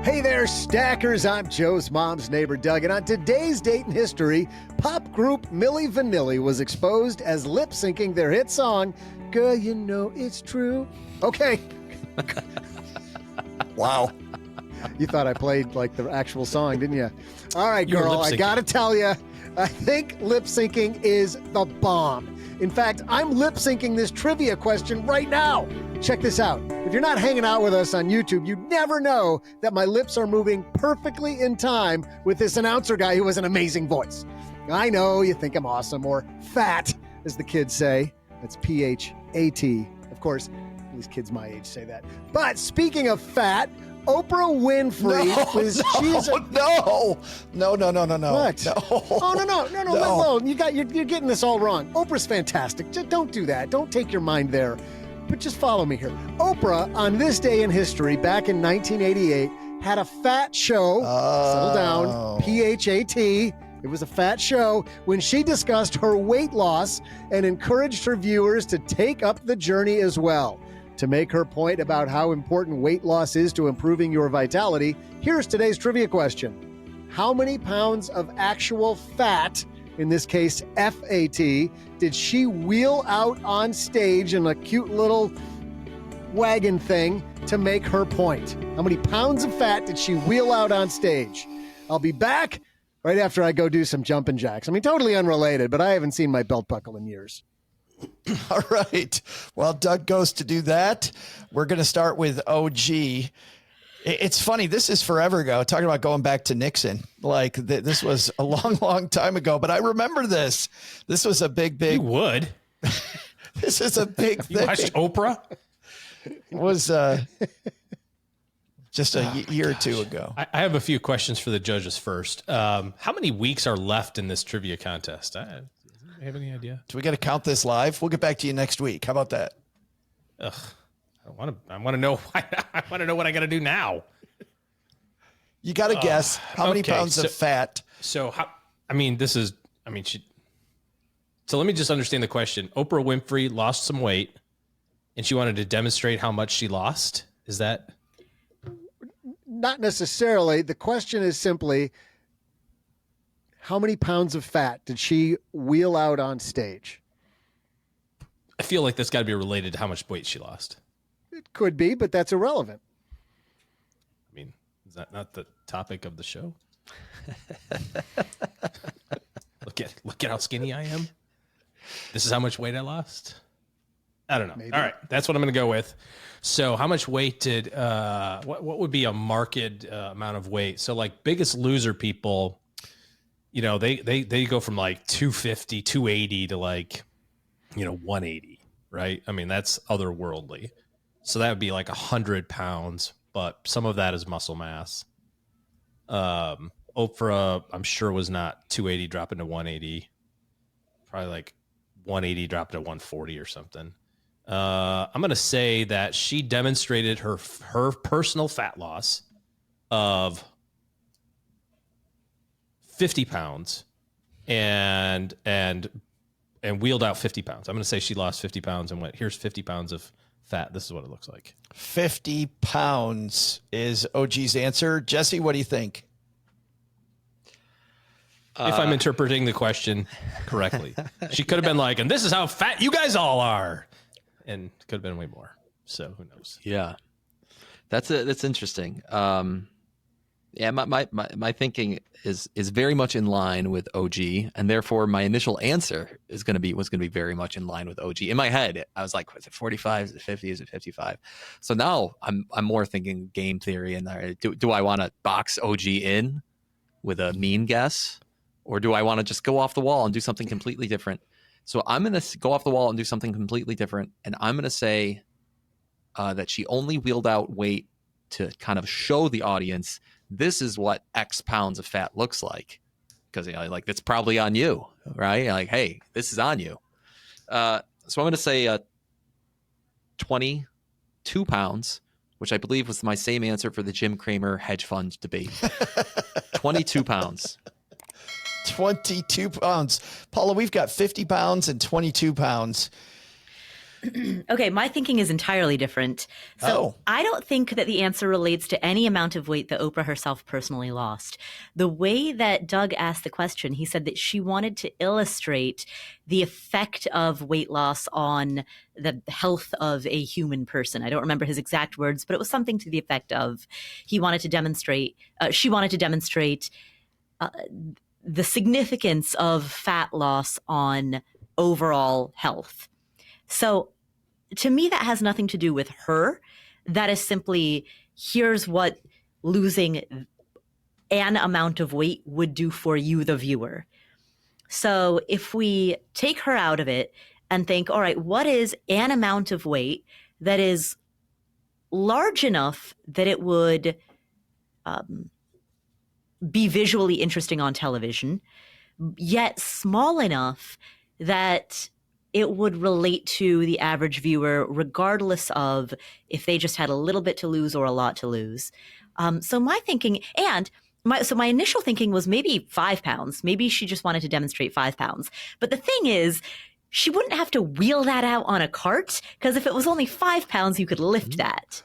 Hey there, stackers. I'm Joe's mom's neighbor, Doug, and on today's date in history, pop group Milli Vanilli was exposed as lip-syncing their hit song, Girl, You Know It's True. Okay. Wow. You thought I played like the actual song, didn't you? All right, girl, I gotta tell you, I think lip-syncing is the bomb. In fact, I'm lip-syncing this trivia question right now. Check this out. If you're not hanging out with us on YouTube, you'd never know that my lips are moving perfectly in time with this announcer guy who has an amazing voice. I know you think I'm awesome, or fat, as the kids say. That's P-H-A-T. Of course, these kids my age say that. But speaking of fat, Oprah Winfrey No. What? No. Oh, no. You're getting this all wrong. Oprah's fantastic. Just don't do that. Don't take your mind there. But just follow me here. Oprah, on this day in history, back in 1988, had a fat show. Settle down. P-H-A-T. It was a fat show when she discussed her weight loss and encouraged her viewers to take up the journey as well. To make her point about how important weight loss is to improving your vitality, here's today's trivia question. How many pounds of actual fat, in this case F-A-T, did she wheel out on stage in a cute little wagon thing to make her point? How many pounds of fat did she wheel out on stage? I'll be back right after I go do some jumping jacks. I mean, totally unrelated, but I haven't seen my belt buckle in years. All right. Well, Doug goes to do that. We're going to start with OG. It's funny. This is forever ago. Talking about going back to Nixon. Like this was a long, long time ago, but I remember this. This was a big. You would. This is a big thing. You watched Oprah? It was just a year or two ago. I have a few questions for the judges first. How many weeks are left in this trivia contest? Do you have any idea? Do we got to count this live? We'll get back to you next week. How about that? Ugh. I want to know. I want to know what I got to do now. You got to guess how many pounds of fat. So how? I mean, so let me just understand the question. Oprah Winfrey lost some weight, and she wanted to demonstrate how much she lost. Is that? Not necessarily. The question is simply, how many pounds of fat did she wheel out on stage? I feel like that's got to be related to how much weight she lost. It could be, but that's irrelevant. I mean, is that not the topic of the show? Look at how skinny I am. This is how much weight I lost. I don't know. Maybe. All right, that's what I'm going to go with. So, how much weight did what would be a marked amount of weight? So, like Biggest Loser people, you know, they go from like 250, 280 to like, you know, 180, right? I mean, that's otherworldly. So that would be like 100 pounds, but some of that is muscle mass. Oprah, I'm sure, was not 280 dropping to 180. Probably like 180 dropped to 140 or something. I'm going to say that she demonstrated her personal fat loss of 50 pounds and wheeled out 50 pounds. I'm going to say she lost 50 pounds and went, here's 50 pounds of fat. This is what it looks like. 50 pounds is OG's answer. Jesse, what do you think? If I'm interpreting the question correctly, she could have been like, and this is how fat you guys all are. And it could have been way more. So who knows? Yeah, that's interesting. Yeah, my thinking is very much in line with OG, and therefore my initial answer was going to be very much in line with OG. In my head, I was like, is it 45? Is it 50? Is it 55? So now I'm more thinking game theory, and do I want to box OG in with a mean guess, or do I want to just go off the wall and do something completely different? So I'm going to go off the wall and do something completely different, and I'm going to say that she only wheeled out weight to kind of show the audience this is what X pounds of fat looks like, because like it's probably on you, right? Like, hey, this is on you. So I'm going to say 22 pounds, which I believe was my same answer for the Jim Cramer hedge fund debate. 22 pounds. 22 pounds. Paula, we've got 50 pounds and 22 pounds. Okay, my thinking is entirely different. So I don't think that the answer relates to any amount of weight that Oprah herself personally lost. The way that Doug asked the question, he said that she wanted to illustrate the effect of weight loss on the health of a human person. I don't remember his exact words, but it was something to the effect of she wanted to demonstrate the significance of fat loss on overall health. So to me, that has nothing to do with her. That is simply, here's what losing an amount of weight would do for you, the viewer. So if we take her out of it and think, all right, what is an amount of weight that is large enough that it would be visually interesting on television, yet small enough that it would relate to the average viewer, regardless of if they just had a little bit to lose or a lot to lose. So my thinking, my initial thinking was maybe 5 pounds. Maybe she just wanted to demonstrate 5 pounds. But the thing is, she wouldn't have to wheel that out on a cart, because if it was only 5 pounds, you could lift that.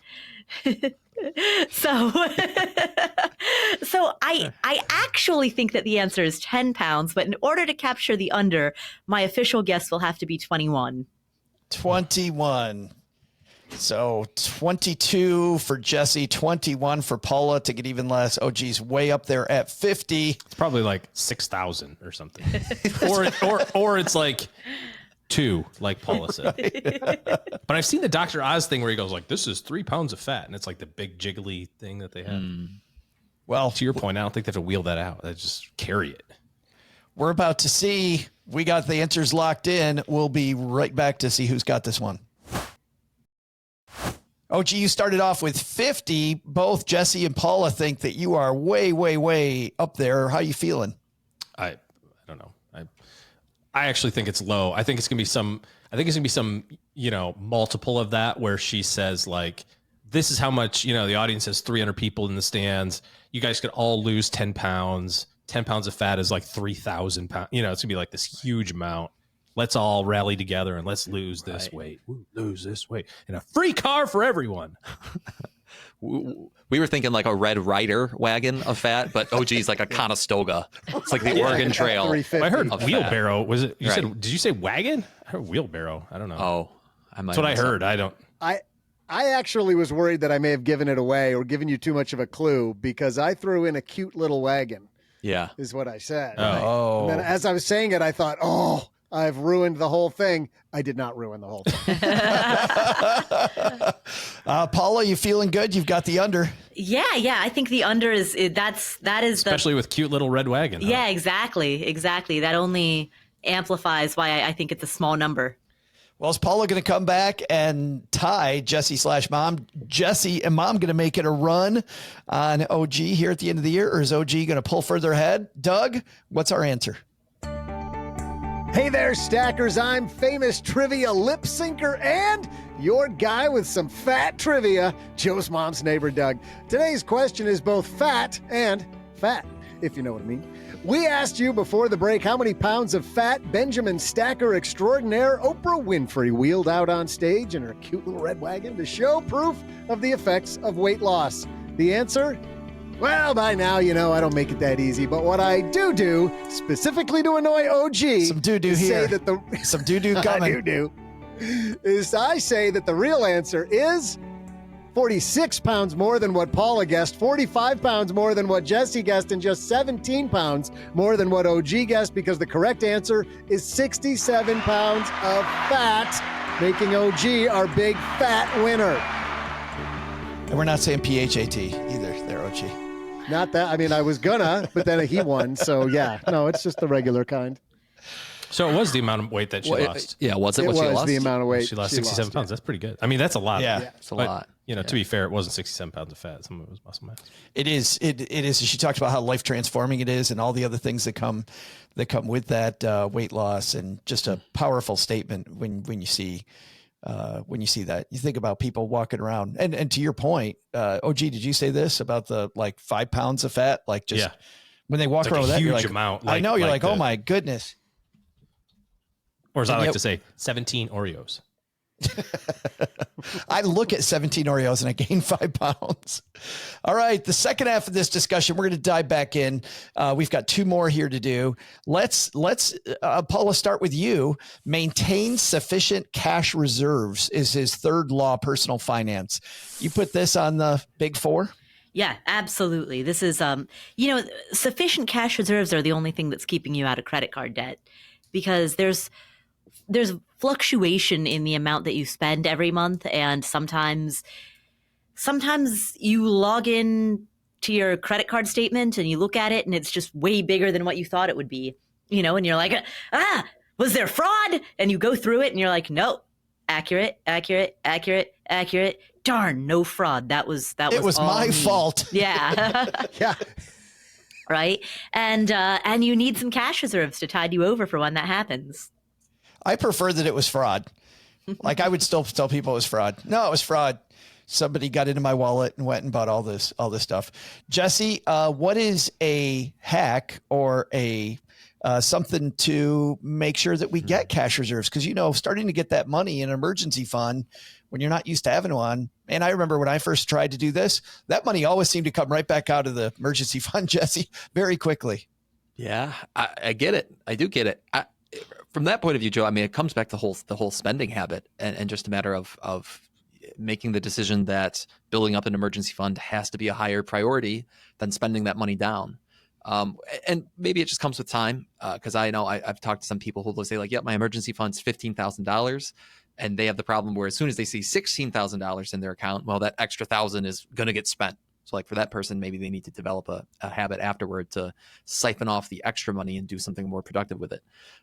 So I actually think that the answer is 10 pounds, but in order to capture the under, my official guess will have to be 21. 21. So 22 for Jesse, 21 for Paula to get even less. OG's way up there at 50. It's probably like 6,000 or something. or it's like 2, like Paula said. Right. But I've seen the Dr. Oz thing where he goes like, this is 3 pounds of fat. And it's like the big jiggly thing that they have. Well, to your point, I don't think they have to wheel that out. They just carry it. We're about to see. We got the answers locked in. We'll be right back to see who's got this one. OG, you started off with 50. Both Jesse and Paula think that you are way, way, way up there. How you feeling? I don't know. I actually think it's low. I think it's gonna be some, multiple of that where she says like, this is how much, the audience has 300 people in the stands. You guys could all lose 10 pounds. 10 pounds of fat is like 3,000 pounds. It's gonna be like this huge amount. Let's all rally together and let's lose this weight. Lose this weight. And a free car for everyone. We were thinking like a Red Ryder wagon of fat, but OG's like a Conestoga. It's like the Oregon Trail. I heard wheelbarrow. Was it? Right. Did you say wagon? I heard wheelbarrow. I don't know. Oh, that's what I heard. I don't. I actually was worried that I may have given it away or given you too much of a clue because I threw in a cute little wagon. Yeah. Is what I said. Oh. And then as I was saying it, I thought, I've ruined the whole thing. I did not ruin the whole thing. Paula, you feeling good? You've got the under. Yeah. I think the under is Especially with cute little red wagon. Huh? Yeah, exactly. That only amplifies why I think it's a small number. Well, is Paula going to come back and tie Jesse/Mom? Jesse and Mom going to make it a run on OG here at the end of the year, or is OG going to pull further ahead? Doug, what's our answer? Hey there, stackers. I'm famous trivia lip syncer and your guy with some fat trivia, Joe's mom's neighbor, Doug. Today's question is both fat and fat, if you know what I mean. We asked you before the break how many pounds of fat Benjamin Stacker extraordinaire Oprah Winfrey wheeled out on stage in her cute little red wagon to show proof of the effects of weight loss. The answer? Well, by now, I don't make it that easy, but what I do, specifically to annoy OG, some doo-doo here. Some doo-doo coming. I say that the real answer is 46 pounds more than what Paula guessed, 45 pounds more than what Jesse guessed, and just 17 pounds more than what OG guessed, because the correct answer is 67 pounds of fat, making OG our big fat winner. And we're not saying PHAT either there, OG. Not that. I mean, I was gonna, but then he won. So, yeah. No, it's just the regular kind. So it was the amount of weight that she lost. Was it It what she was lost? the amount of weight. She lost 67 pounds. That's pretty good. I mean, that's a lot. Yeah. It's a lot. To be fair, it wasn't 67 pounds of fat. Some of it was muscle mass. It is. It is. She talked about how life transforming it is, and all the other things that come with that weight loss, and just a powerful statement when you see that. You think about people walking around, and to your point, OG, did you say this about the 5 pounds of fat? Like just when they walk It's around with that, huge you're like, amount. I know, you're like, oh my goodness. Or as I like to say, 17 Oreos. I look at 17 Oreos and I gain 5 pounds. All right. The second half of this discussion, we're going to dive back in. We've got 2 more here to do. Let's Paula, start with you. Maintain sufficient cash reserves is his third law, personal finance. You put this on the big 4? Yeah, absolutely. This is, sufficient cash reserves are the only thing that's keeping you out of credit card debt, because there's fluctuation in the amount that you spend every month. And sometimes you log in to your credit card statement and you look at it and it's just way bigger than what you thought it would be, and you're like, was there fraud? And you go through it and you're like, nope, accurate. Darn, no fraud. That was it was all my me. fault. Yeah. Yeah. Right. And you need some cash reserves to tide you over for when that happens. I prefer that it was fraud. I would still tell people it was fraud. No, it was fraud. Somebody got into my wallet and went and bought all this stuff. Jesse, what is a hack or a something to make sure that we get cash reserves? Because, starting to get that money in an emergency fund when you're not used to having one. And I remember when I first tried to do this, that money always seemed to come right back out of the emergency fund, Jesse, very quickly. Yeah, I get it. I do get it. From that point of view, Joe, I mean, it comes back to the whole spending habit and just a matter of making the decision that building up an emergency fund has to be a higher priority than spending that money down. And maybe it just comes with time, because I know I've talked to some people who will say my emergency fund's $15,000, and they have the problem where as soon as they see $16,000 in their account, well, that extra $1,000 is going to get spent. So for that person, maybe they need to develop a habit afterward to siphon off the extra money and do something more productive with it.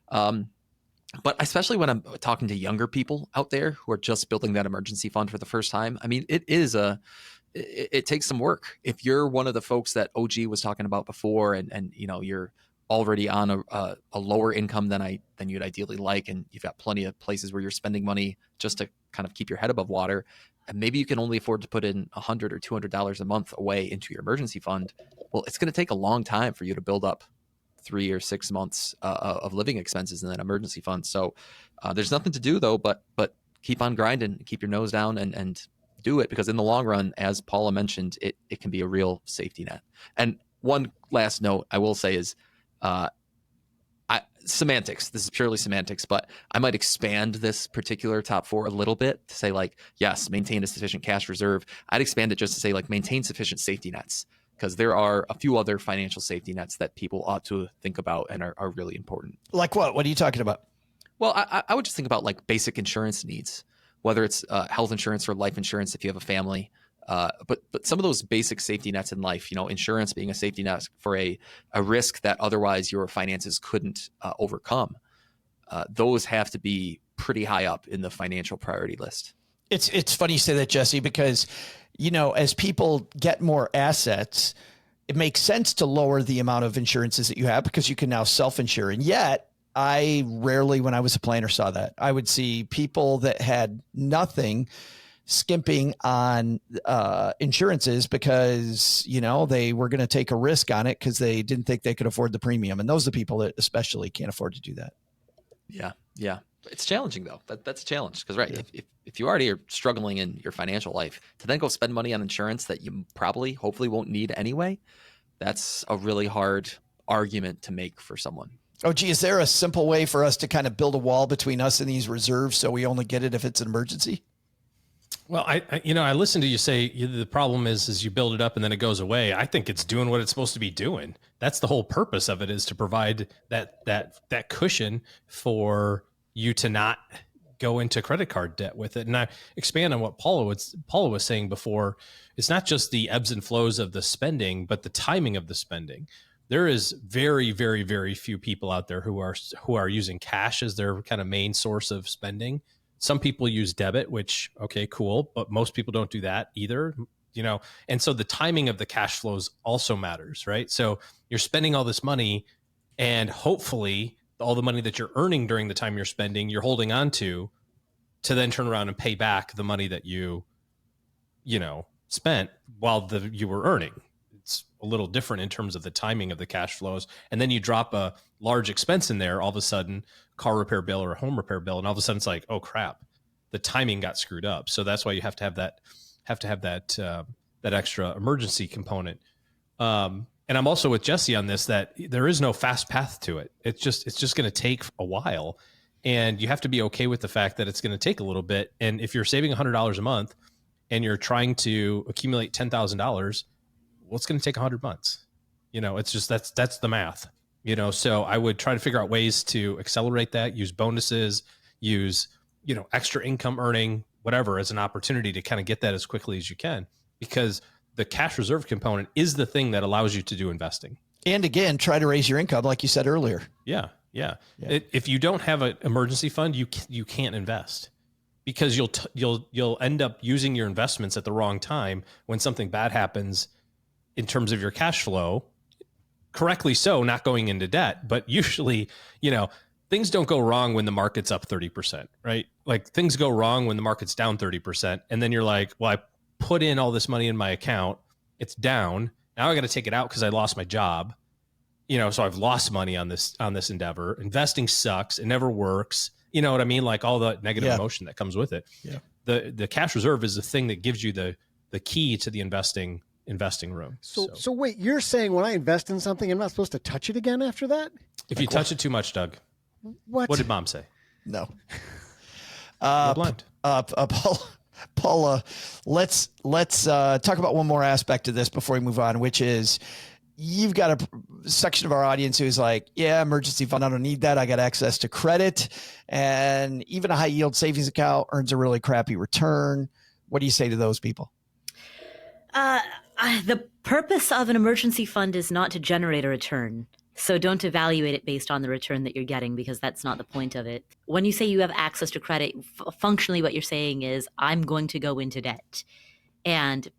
But especially when I'm talking to younger people out there who are just building that emergency fund for the first time, I mean, it takes some work. If you're one of the folks that OG was talking about before, and you're already on a lower income than you'd ideally like, and you've got plenty of places where you're spending money just to kind of keep your head above water, and maybe you can only afford to put in $100 or $200 a month away into your emergency fund, well, it's going to take a long time for you to build up 3 or 6 months of living expenses in that emergency fund. So there's nothing to do though, but keep on grinding, keep your nose down, and do it, because in the long run, as Paula mentioned, it can be a real safety net. And one last note I will say is semantics. This is purely semantics, but I might expand this particular top 4 a little bit to say, like, yes, maintain a sufficient cash reserve. I'd expand it just to say, like, maintain sufficient safety nets, because there are a few other financial safety nets that people ought to think about and are really important. Like what? What are you talking about? Well, I would just think about like basic insurance needs, whether it's health insurance or life insurance if you have a family. But some of those basic safety nets in life, insurance being a safety net for a risk that otherwise your finances couldn't overcome, those have to be pretty high up in the financial priority list. It's funny you say that, Jesse, because, as people get more assets, it makes sense to lower the amount of insurances that you have because you can now self-insure. And yet I rarely, when I was a planner, saw that. I would see people that had nothing skimping on insurances because, they were going to take a risk on it because they didn't think they could afford the premium. And those are the people that especially can't afford to do that. Yeah. It's challenging though. That's a challenge because, right, yeah. If you already are struggling in your financial life, to then go spend money on insurance that you hopefully won't need anyway, that's a really hard argument to make for someone. Oh, gee, is there a simple way for us to kind of build a wall between us and these reserves so we only get it if it's an emergency? Well, I listened to you say the problem is you build it up and then it goes away. I think it's doing what it's supposed to be doing. That's the whole purpose of it, is to provide that cushion for you to not go into credit card debt with it. And I expand on what Paula was saying before. It's not just the ebbs and flows of the spending, but the timing of the spending. There is very, very, very few people out there who are using cash as their kind of main source of spending. Some people use debit, which, okay, cool, but most people don't do that either, and so the timing of the cash flows also matters, right? So you're spending all this money, and hopefully all the money that you're earning during the time you're spending, you're holding on to then turn around and pay back the money that you spent while you were earning. It's a little different in terms of the timing of the cash flows. And then you drop a large expense in there, all of a sudden, car repair bill or a home repair bill, and all of a sudden it's like, oh crap, the timing got screwed up. So that's why you have to have that extra emergency component. And I'm also with Jesse on this, that there is no fast path to it. It's just going to take a while, and you have to be okay with the fact that it's going to take a little bit. And if you're saving $100 a month and you're trying to accumulate $10,000, well, it's going to take 100 months. It's just, that's the math, so I would try to figure out ways to accelerate that, use bonuses, use, extra income earning, whatever, as an opportunity to kind of get that as quickly as you can, because the cash reserve component is the thing that allows you to do investing. And again, try to raise your income, like you said earlier. Yeah. If you don't have an emergency fund, you can't invest, because you'll end up using your investments at the wrong time when something bad happens in terms of your cash flow. Correctly so, not going into debt, but usually, things don't go wrong when the market's up 30%, right? Like, things go wrong when the market's down 30%. And then you're like, well, I put in all this money in my account, it's down. Now I got to take it out because I lost my job. So I've lost money on this endeavor. Investing sucks. It never works. You know what I mean? Like, all the negative emotion that comes with it. Yeah. The cash reserve is the thing that gives you the key to the investing room. So wait, you're saying when I invest in something, I'm not supposed to touch it again after that? If you touch it too much, Doug. What did Mom say? No. You're blind. Paula, let's talk about one more aspect of this before we move on, which is, you've got a section of our audience who's like, yeah, emergency fund, I don't need that. I got access to credit, and even a high yield savings account earns a really crappy return. What do you say to those people? The purpose of an emergency fund is not to generate a return. So don't evaluate it based on the return that you're getting, because that's not the point of it. When you say you have access to credit, functionally what you're saying is, I'm going to go into debt. And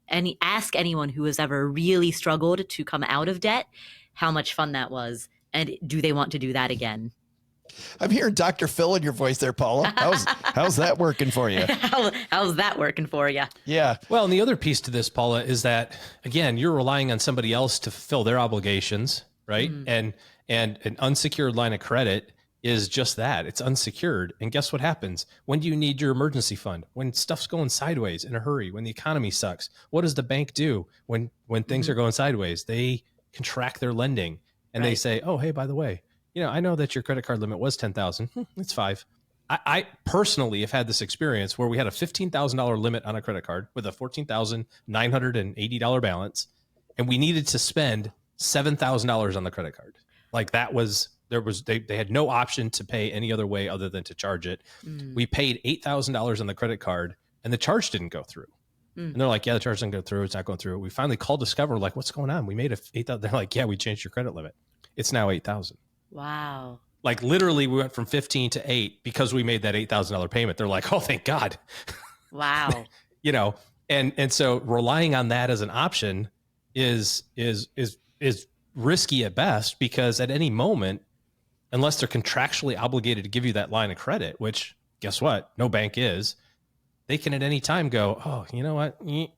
ask anyone who has ever really struggled to come out of debt how much fun that was. And do they want to do that again? I'm hearing Dr. Phil in your voice there, Paula. How's that working for you? How's that working for you? Yeah. Well, and the other piece to this, Paula, is that, again, you're relying on somebody else to fulfill their obligations, right? And an unsecured line of credit is just that. It's unsecured. And guess what happens? When do you need your emergency fund? When stuff's going sideways in a hurry, when the economy sucks, what does the bank do when things are going sideways? They contract their lending and they say, oh, hey, by the way, I know that your credit card limit was 10,000. It's 5. I personally have had this experience where we had a $15,000 limit on a credit card with a $14,980 balance, and we needed to spend $7,000 on the credit card. Like they had no option to pay any other way other than to charge it. We paid $8,000 on the credit card, and the charge didn't go through. And they're like, yeah, the charge didn't go through. It's not going through. We finally called Discover, like, what's going on? We made a 8,000. They're like, yeah, we changed your credit limit. It's now 8,000. Wow. Like literally we went from 15 to 8 because we made that $8,000 payment. They're like, oh, thank God. Wow. And so relying on that as an option is risky at best, because at any moment, unless they're contractually obligated to give you that line of credit, which guess what? No bank is, they can at any time go, oh, you know what? And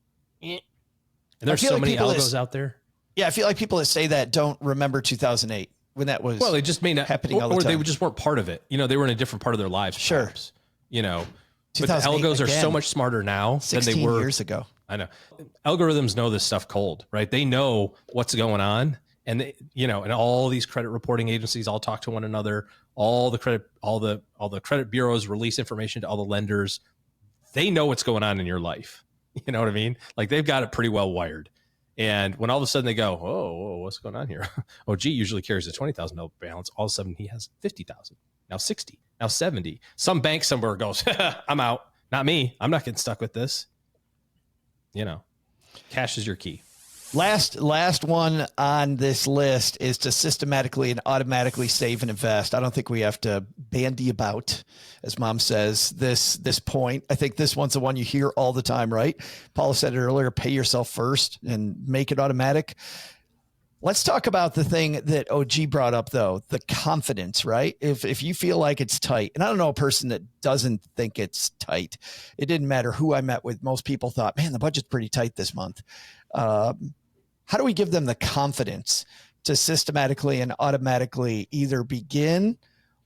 there's so many algos out there. Yeah. I feel like people that say that don't remember 2008. When that was they just may not happening all the time. Or they just weren't part of it. They were in a different part of their lives. Sure. Perhaps, but the algos are so much smarter now than they were years ago. I know. Algorithms know this stuff cold, right? They know what's going on. And and all these credit reporting agencies all talk to one another. All the credit bureaus release information to all the lenders. They know what's going on in your life. You know what I mean? Like they've got it pretty well wired. And when all of a sudden they go, oh, what's going on here? Oh, gee, usually carries a $20,000 balance. All of a sudden he has 50,000, now 60, now 70. Some bank somewhere goes, I'm out. Not me. I'm not getting stuck with this. Cash is your key. Last one on this list is to systematically and automatically save and invest. I don't think we have to bandy about, as Mom says, this point. I think this one's the one you hear all the time, right? Paula said it earlier, pay yourself first and make it automatic. Let's talk about the thing that OG brought up, though, the confidence, right? If you feel like it's tight, and I don't know a person that doesn't think it's tight. It didn't matter who I met with. Most people thought, man, the budget's pretty tight this month. How do we give them the confidence to systematically and automatically either begin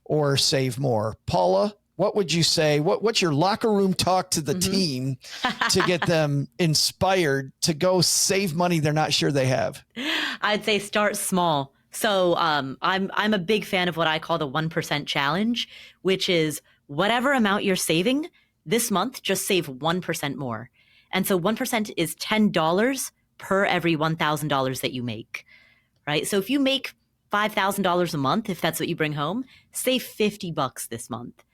or save more? Paula, what would you say? What's your locker room talk to the team to get them inspired to go save money they're not sure they have? I'd say start small. So I'm a big fan of what I call the 1% challenge, which is whatever amount you're saving this month, just save 1% more. And so 1% is $10 per every $1,000 that you make, right? So if you make $5,000 a month, if that's what you bring home, save $50 this month,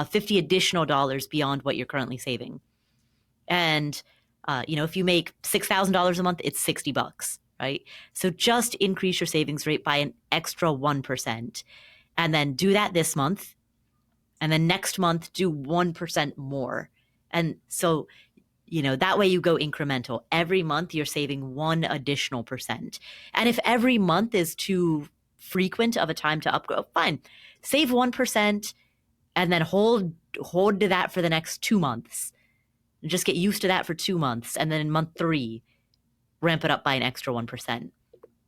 50 additional dollars beyond what you're currently saving. And, if you make $6,000 a month, it's $60, right? So just increase your savings rate by an extra 1%, and then do that this month. And then next month, do 1% more. And so, that way you go incremental. Every month you're saving 1 additional percent. And if every month is too frequent of a time to upgrade, fine. Save 1% and then hold to that for the next 2 months. And just get used to that for 2 months. And then in month 3, ramp it up by an extra 1%.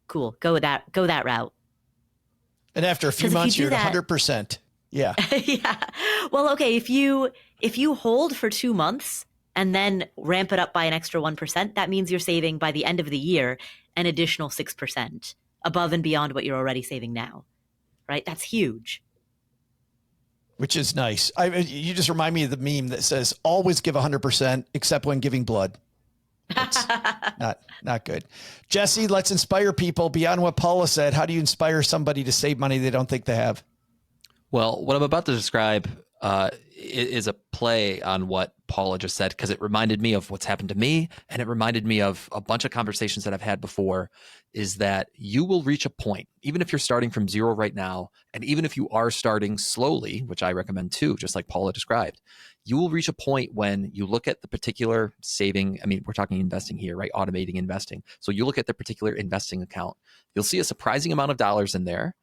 Cool. Go that route. And after a few months, you're at 100%. Yeah. Yeah. Well, okay. If you hold for 2 months and then ramp it up by an extra 1%, that means you're saving by the end of the year an additional 6% above and beyond what you're already saving now, right? That's huge. Which is nice. You just remind me of the meme that says, always give 100% except when giving blood. That's not good. Jesse, let's inspire people beyond what Paula said. How do you inspire somebody to save money they don't think they have? Well, what I'm about to describe is a play on what Paula just said, because it reminded me of what's happened to me, and it reminded me of a bunch of conversations that I've had before, is that you will reach a point, even if you're starting from zero right now, and even if you are starting slowly, which I recommend too, just like Paula described, you will reach a point when you look at the particular saving. I mean, we're talking investing here, right? Automating investing. So you look at the particular investing account, you'll see a surprising amount of dollars in there.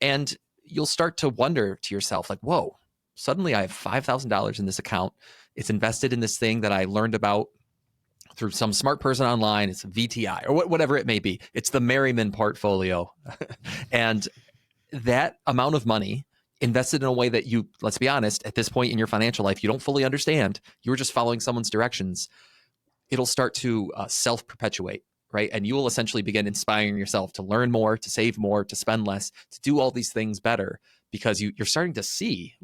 And you'll start to wonder to yourself, like, whoa, suddenly I have $5,000 in this account. It's invested in this thing that I learned about through some smart person online. It's a VTI or whatever it may be. It's the Merriman portfolio. And that amount of money invested in a way that you, let's be honest, at this point in your financial life, you don't fully understand. You were just following someone's directions. It'll start to self-perpetuate, right? And you will essentially begin inspiring yourself to learn more, to save more, to spend less, to do all these things better, because you're starting to see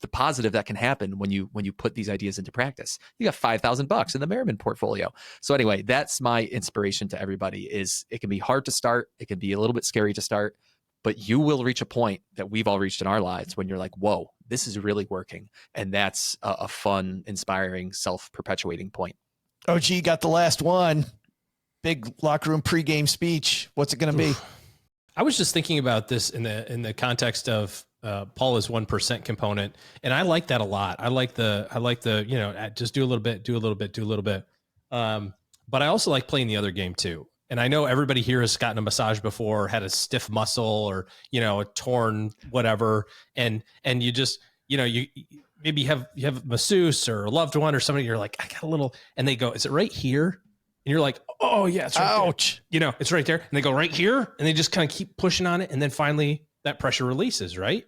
the positive that can happen when you put these ideas into practice. You got $5,000 in the Merriman portfolio. So anyway, that's my inspiration to everybody. Is it can be hard to start, it can be a little bit scary to start, but you will reach a point that we've all reached in our lives when you're like, whoa, this is really working. And that's a fun, inspiring, self-perpetuating point. OG got the last one. Big locker room pregame speech. What's it going to be? I was just thinking about this in the context of Paula's 1% component, and I like that a lot. I like the just do a little bit. But I also like playing the other game too. And I know everybody here has gotten a massage before, had a stiff muscle, or a torn whatever, and you just you maybe you have a masseuse or a loved one or somebody. You're like, I got a little, and they go, is it right here? And you're like, oh yeah, it's right ouch. There. It's right there. And they go right here, and they just kind of keep pushing on it. And then finally that pressure releases, right?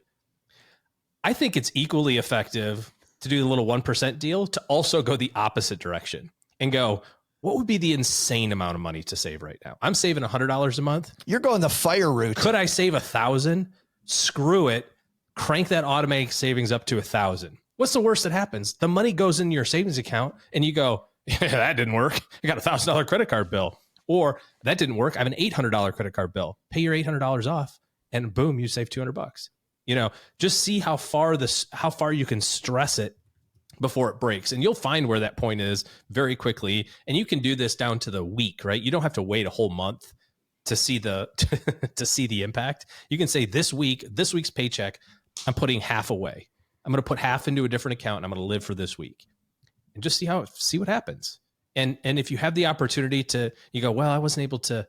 I think it's equally effective to do the little 1% deal to also go the opposite direction and go, what would be the insane amount of money to save right now? I'm saving $100 a month. You're going the fire route. Could I save 1,000? Screw it. Crank that automatic savings up to 1,000. What's the worst that happens? The money goes into your savings account and you go, yeah, that didn't work. I got $1,000 credit card bill. Or that didn't work. I have an $800 credit card bill. Pay your $800 off and boom, you save $200. Just see how far you can stress it before it breaks. And you'll find where that point is very quickly. And you can do this down to the week, right? You don't have to wait a whole month to see the impact. You can say this week's paycheck, I'm putting half away. I'm going to put half into a different account and I'm going to live for this week. And just see what happens. And if you have the opportunity you go, well, I wasn't able to,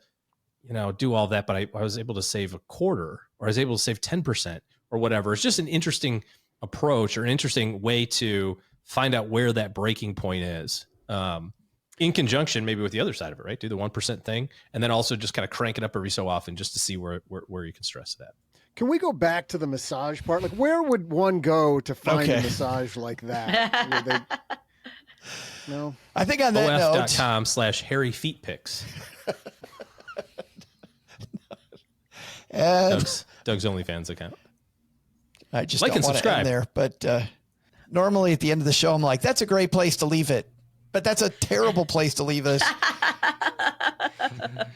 do all that, but I was able to save a quarter, or I was able to save 10% or whatever. It's just an interesting approach or an interesting way to find out where that breaking point is. In conjunction, maybe with the other side of it, right? Do the 1% thing, and then also just kind of crank it up every so often just to see where you can stress that. Can we go back to the massage part? Like, where would one go to find a massage like that? No, I think on that note, OF.com/hairy feet pics. And Doug's OnlyFans account. I just like don't and want to subscribe end there, but normally at the end of the show, I'm like, that's a great place to leave it, but that's a terrible place to leave us.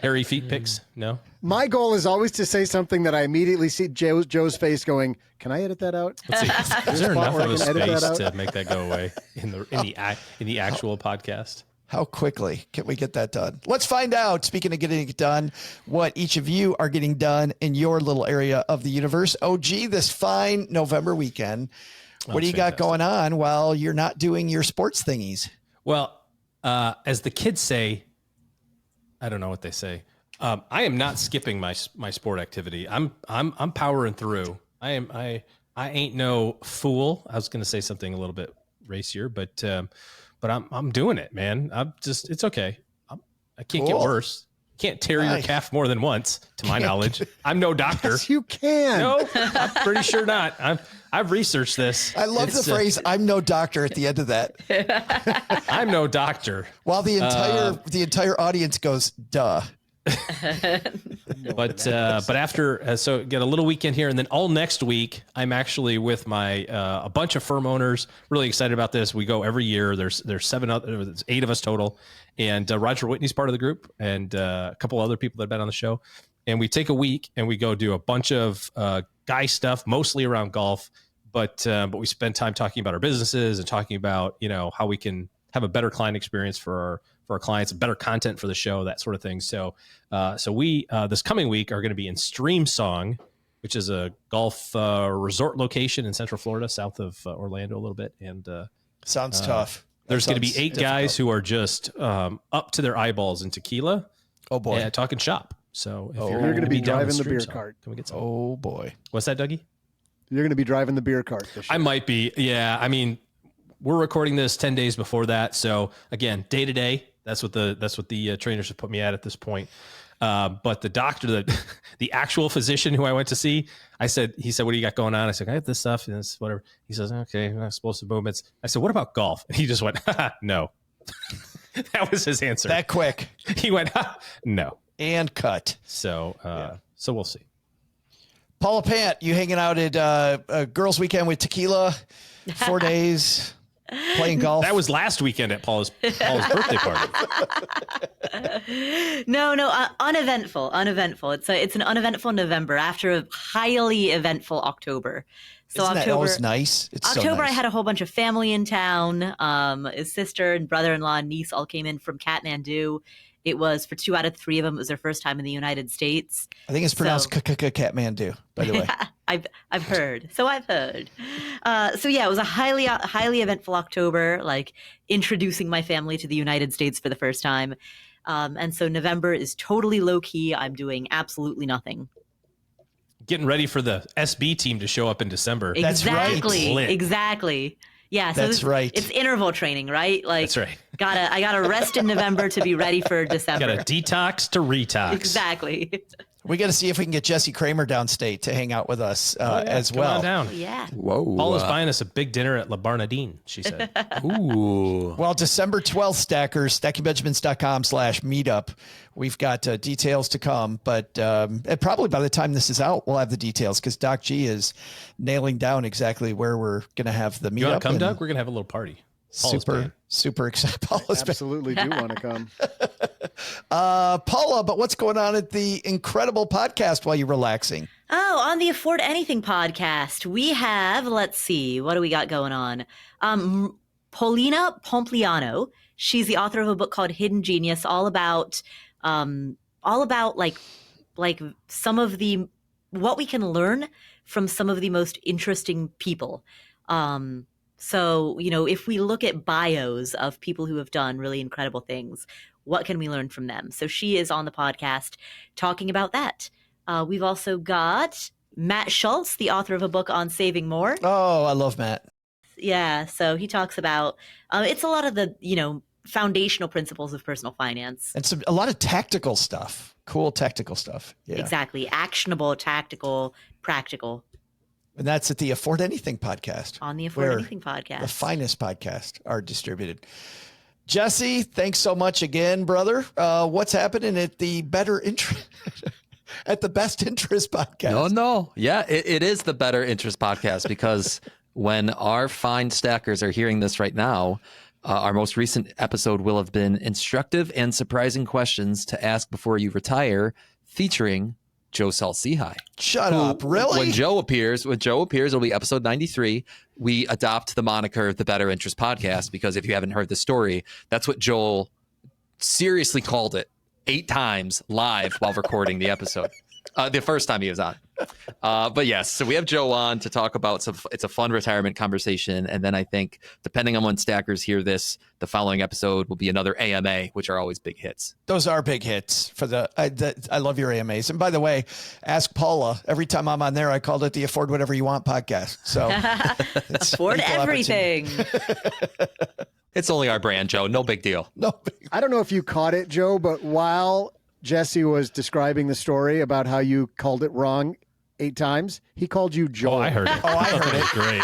Hairy feet pics? No. My goal is always to say something that I immediately see Joe's face going, can I edit that out? Let's see. Is there enough of a space to make that go away in the actual podcast? How quickly can we get that done? Let's find out, speaking of getting it done, what each of you are getting done in your little area of the universe. OG, this fine November weekend, what do you got going on while you're not doing your sports thingies? Well, as the kids say, I don't know what they say. I am not skipping my sport activity. I'm powering through. I ain't no fool. I was going to say something a little bit racier, but I'm doing it, man. It's okay. I can't get worse. Can't tear your calf more than once, to my knowledge. I'm no doctor. Yes, you can. No, I'm pretty sure not. I've researched this. I love the phrase, I'm no doctor at the end of that. I'm no doctor. While the entire audience goes, duh. But after, so get a little weekend here, and then all next week, I'm actually with my a bunch of firm owners. Really excited about this. We go every year. There's 8 of us total, and Roger Whitney's part of the group, and a couple other people that have been on the show. And we take a week and we go do a bunch of guy stuff, mostly around golf. But we spend time talking about our businesses and talking about how we can have a better client experience for our clients, better content for the show, that sort of thing. So we this coming week are going to be in Streamsong, which is a golf resort location in Central Florida, south of Orlando a little bit. And sounds tough. There's going to be 8 guys who are just up to their eyeballs in tequila. Oh boy, talking shop. So if You're going to be down driving the beer stream, cart. can we get some? Oh boy. What's that, Dougie? You're going to be driving the beer cart this year. I might be. Yeah. I mean, we're recording this 10 days before that. So again, day to day, that's what the trainers have put me at this point. But the doctor, the actual physician who I went to see, he said, what do you got going on? I said, I have this stuff and this, whatever. He says, okay, explosive movements. I said, what about golf? And he just went, no. That was his answer. That quick. He went, no. And cut. So, so we'll see. Paula Pant, you hanging out at a girls' weekend with tequila, 4 days, playing golf. That was last weekend at Paula's birthday party. No, uneventful. It's an uneventful November after a highly eventful October. So Isn't October, that always nice? It's October, so nice. I had a whole bunch of family in town. His sister and brother-in-law and niece all came in from Kathmandu. It was for 2 out of 3 of them. It was their first time in the United States. I think it's pronounced Kathmandu, by the way. I've heard. So I've heard. So yeah, it was a highly eventful October, like introducing my family to the United States for the first time. And so November is totally low key. I'm doing absolutely nothing. Getting ready for the SB team to show up in December. Exactly. Lit. Exactly. Yeah, so That's right. It's interval training, right? Like That's right. I gotta rest in November to be ready for December. Got to detox to retox. Exactly. We got to see if we can get Jesse Cramer downstate to hang out with us as Come well. on down. Yeah. Whoa. Paula's buying us a big dinner at La Barnadine, she said. Ooh. Well, December 12th, stackers, stackingbenjamins.com/meetup. We've got details to come, but and probably by the time this is out, we'll have the details because Doc G is nailing down exactly where we're going to have the meetup. You want to come, Doug? We're going to have a little party. Super excited. Paula's Absolutely do want to come. Paula, but what's going on at the incredible podcast while you're relaxing? Oh, on the Afford Anything podcast, we have, let's see, what do we got going on? Paulina Pompliano. She's the author of a book called Hidden Genius, all about like some of the, what we can learn from some of the most interesting people. So, if we look at bios of people who have done really incredible things, what can we learn from them? So she is on the podcast talking about that. We've also got Matt Schultz, the author of a book on saving more. Oh, I love Matt. Yeah. So he talks about, it's a lot of the, foundational principles of personal finance. And a lot of tactical stuff, cool tactical stuff. Yeah, Exactly. Actionable, tactical, practical. And that's at the Afford Anything podcast. On the Afford Anything podcast. The finest podcast are distributed. Jesse, thanks so much again, brother. What's happening at the at the Best Interest podcast? No. Yeah, it is the Better Interest podcast because when our fine stackers are hearing this right now, our most recent episode will have been instructive and surprising questions to ask before you retire, featuring Joe Saul-Sehy. Shut up. Really? When Joe appears, it'll be episode 93. We adopt the moniker the Better Interest podcast because if you haven't heard the story, that's what Joel seriously called it 8 times live while recording the episode. The first time he was on. But yes, so we have Joe on to talk about it's a fun retirement conversation. And then I think depending on when stackers hear this, the following episode will be another AMA, which are always big hits. Those are big hits for I love your AMAs. And by the way, ask Paula. Every time I'm on there, I called it the Afford Whatever You Want podcast. So it's Afford everything. It's only our brand, Joe. No big deal. I don't know if you caught it, Joe, but while Jesse was describing the story about how you called it wrong 8 times, he called you Joel. Oh, I heard it. I heard it. Great.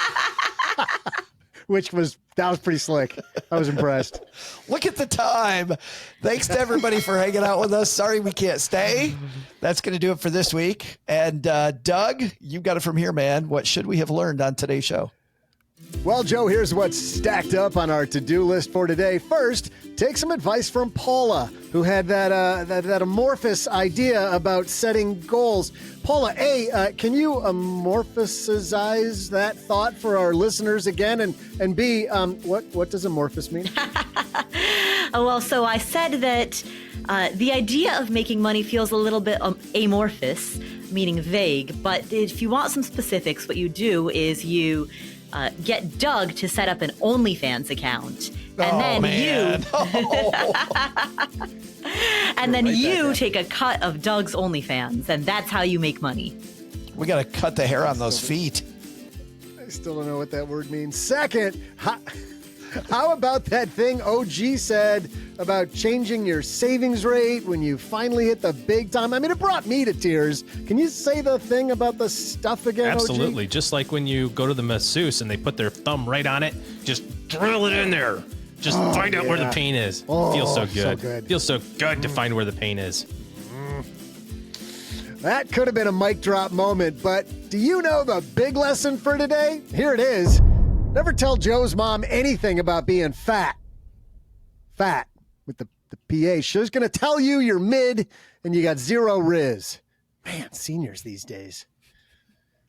That was pretty slick. I was impressed. Look at the time. Thanks to everybody for hanging out with us. Sorry we can't stay. That's going to do it for this week. And Doug, you got it from here, man. What should we have learned on today's show? Well, Joe, here's what's stacked up on our to-do list for today. First, take some advice from Paula, who had that amorphous idea about setting goals. Paula, A, can you amorphousize that thought for our listeners again? And B, what does amorphous mean? Well, so I said that the idea of making money feels a little bit amorphous, meaning vague. But if you want some specifics, what you do is you get Doug to set up an OnlyFans account. And then and then Write that you down. take a cut of Doug's OnlyFans, and that's how you make money. We got to cut the hair on those feet. I still don't know what that word means. Second, how about that thing OG said about changing your savings rate when you finally hit the big time? I mean, it brought me to tears. Can you say the thing about the stuff again, Absolutely. OG? Just like when you go to the masseuse and they put their thumb right on it, just drill it in there. Just find out where the pain is. Feels so good. Feels so good to find where the pain is. That could have been a mic drop moment, but do you know the big lesson for today? Here it is. Never tell Joe's mom anything about being fat. Fat with the PA. She's going to tell you you're mid and you got zero riz. Man, seniors these days.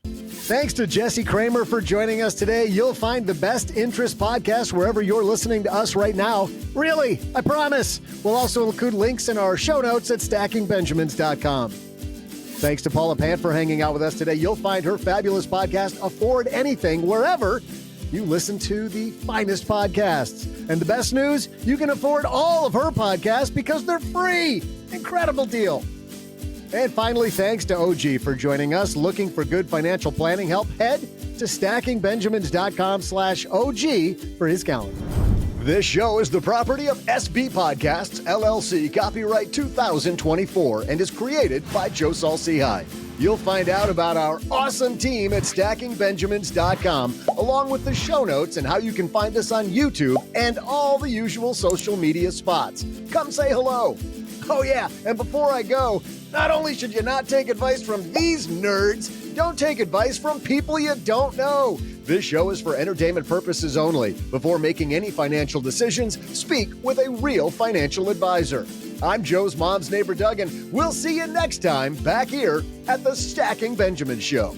Thanks to Jesse Cramer for joining us today. You'll find the best interest podcast wherever you're listening to us right now. Really, I promise. We'll also include links in our show notes at stackingbenjamins.com. Thanks to Paula Pant for hanging out with us today. You'll find her fabulous podcast, Afford Anything, wherever you listen to the finest podcasts. And the best news, you can afford all of her podcasts because they're free. Incredible deal. And finally, thanks to OG for joining us. Looking for good financial planning help? Head to stackingbenjamins.com/OG for his calendar. This show is the property of SB Podcasts, LLC, copyright 2024, and is created by Joe Saul-Sehy. You'll find out about our awesome team at stackingbenjamins.com, along with the show notes and how you can find us on YouTube and all the usual social media spots. Come say hello. Oh yeah, and before I go, not only should you not take advice from these nerds, don't take advice from people you don't know. This show is for entertainment purposes only. Before making any financial decisions, speak with a real financial advisor. I'm Joe's mom's neighbor, Doug, and we'll see you next time back here at the Stacking Benjamin Show.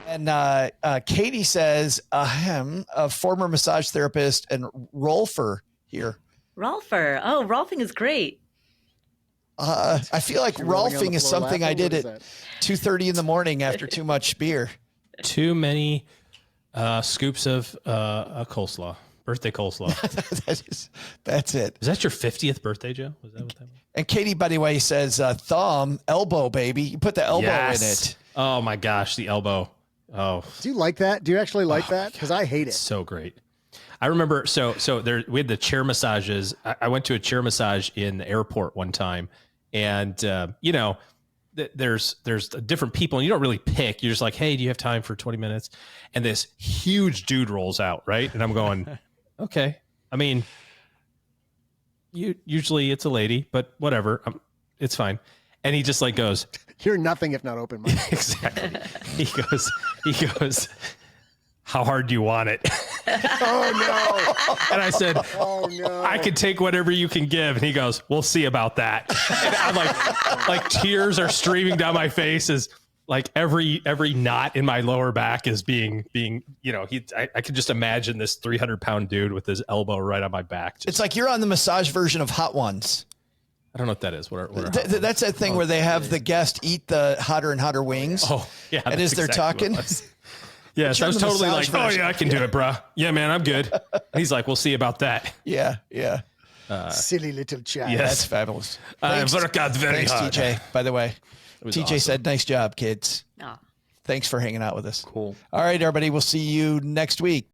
And Katie says, a former massage therapist and Rolfer here. Rolfer. Oh, Rolfing is great. I feel like You're rolling on Rolfing the is floor something I laughing? did What at is 2:30 in the morning after too much beer. Too many scoops of coleslaw. Birthday coleslaw. That's it. Is that your 50th birthday, Joe? Was that what that was? And Katie, by the way, says thumb, elbow, baby. You put the elbow in it. Oh my gosh, the elbow. Oh, Do you like that? Do you actually like that? Because I hate it. so great. I remember, so there we had the chair massages. I went to a chair massage in the airport one time, and there's different people, and you don't really pick. You're just like, hey, do you have time for 20 minutes? And this huge dude rolls out, right? And I'm going, okay. I mean, usually it's a lady, but whatever, it's fine. And he just like goes, You're nothing if not open-minded. exactly. He goes, how hard do you want it? Oh, And I said, no. Oh, no. I can take whatever you can give. And he goes, we'll see about that. And I'm like tears are streaming down my face as like every knot in my lower back is being, I could just imagine this 300-pound dude with his elbow right on my back. It's like you're on the massage version of Hot Ones. I don't know what that is. That's that thing where they have the guest eat the hotter and hotter wings. Oh, yeah. And as they're talking. Yes, I was the totally like, massage oh, yeah, I can do it, bro. Yeah, man, I'm good. And he's like, we'll see about that. Yeah. Silly little child. Yes. That's fabulous. I work out very Thanks, hard. TJ, by the way. was TJ awesome. said, nice job, kids. Oh. Thanks for hanging out with us. Cool. All right, everybody. We'll see you next week.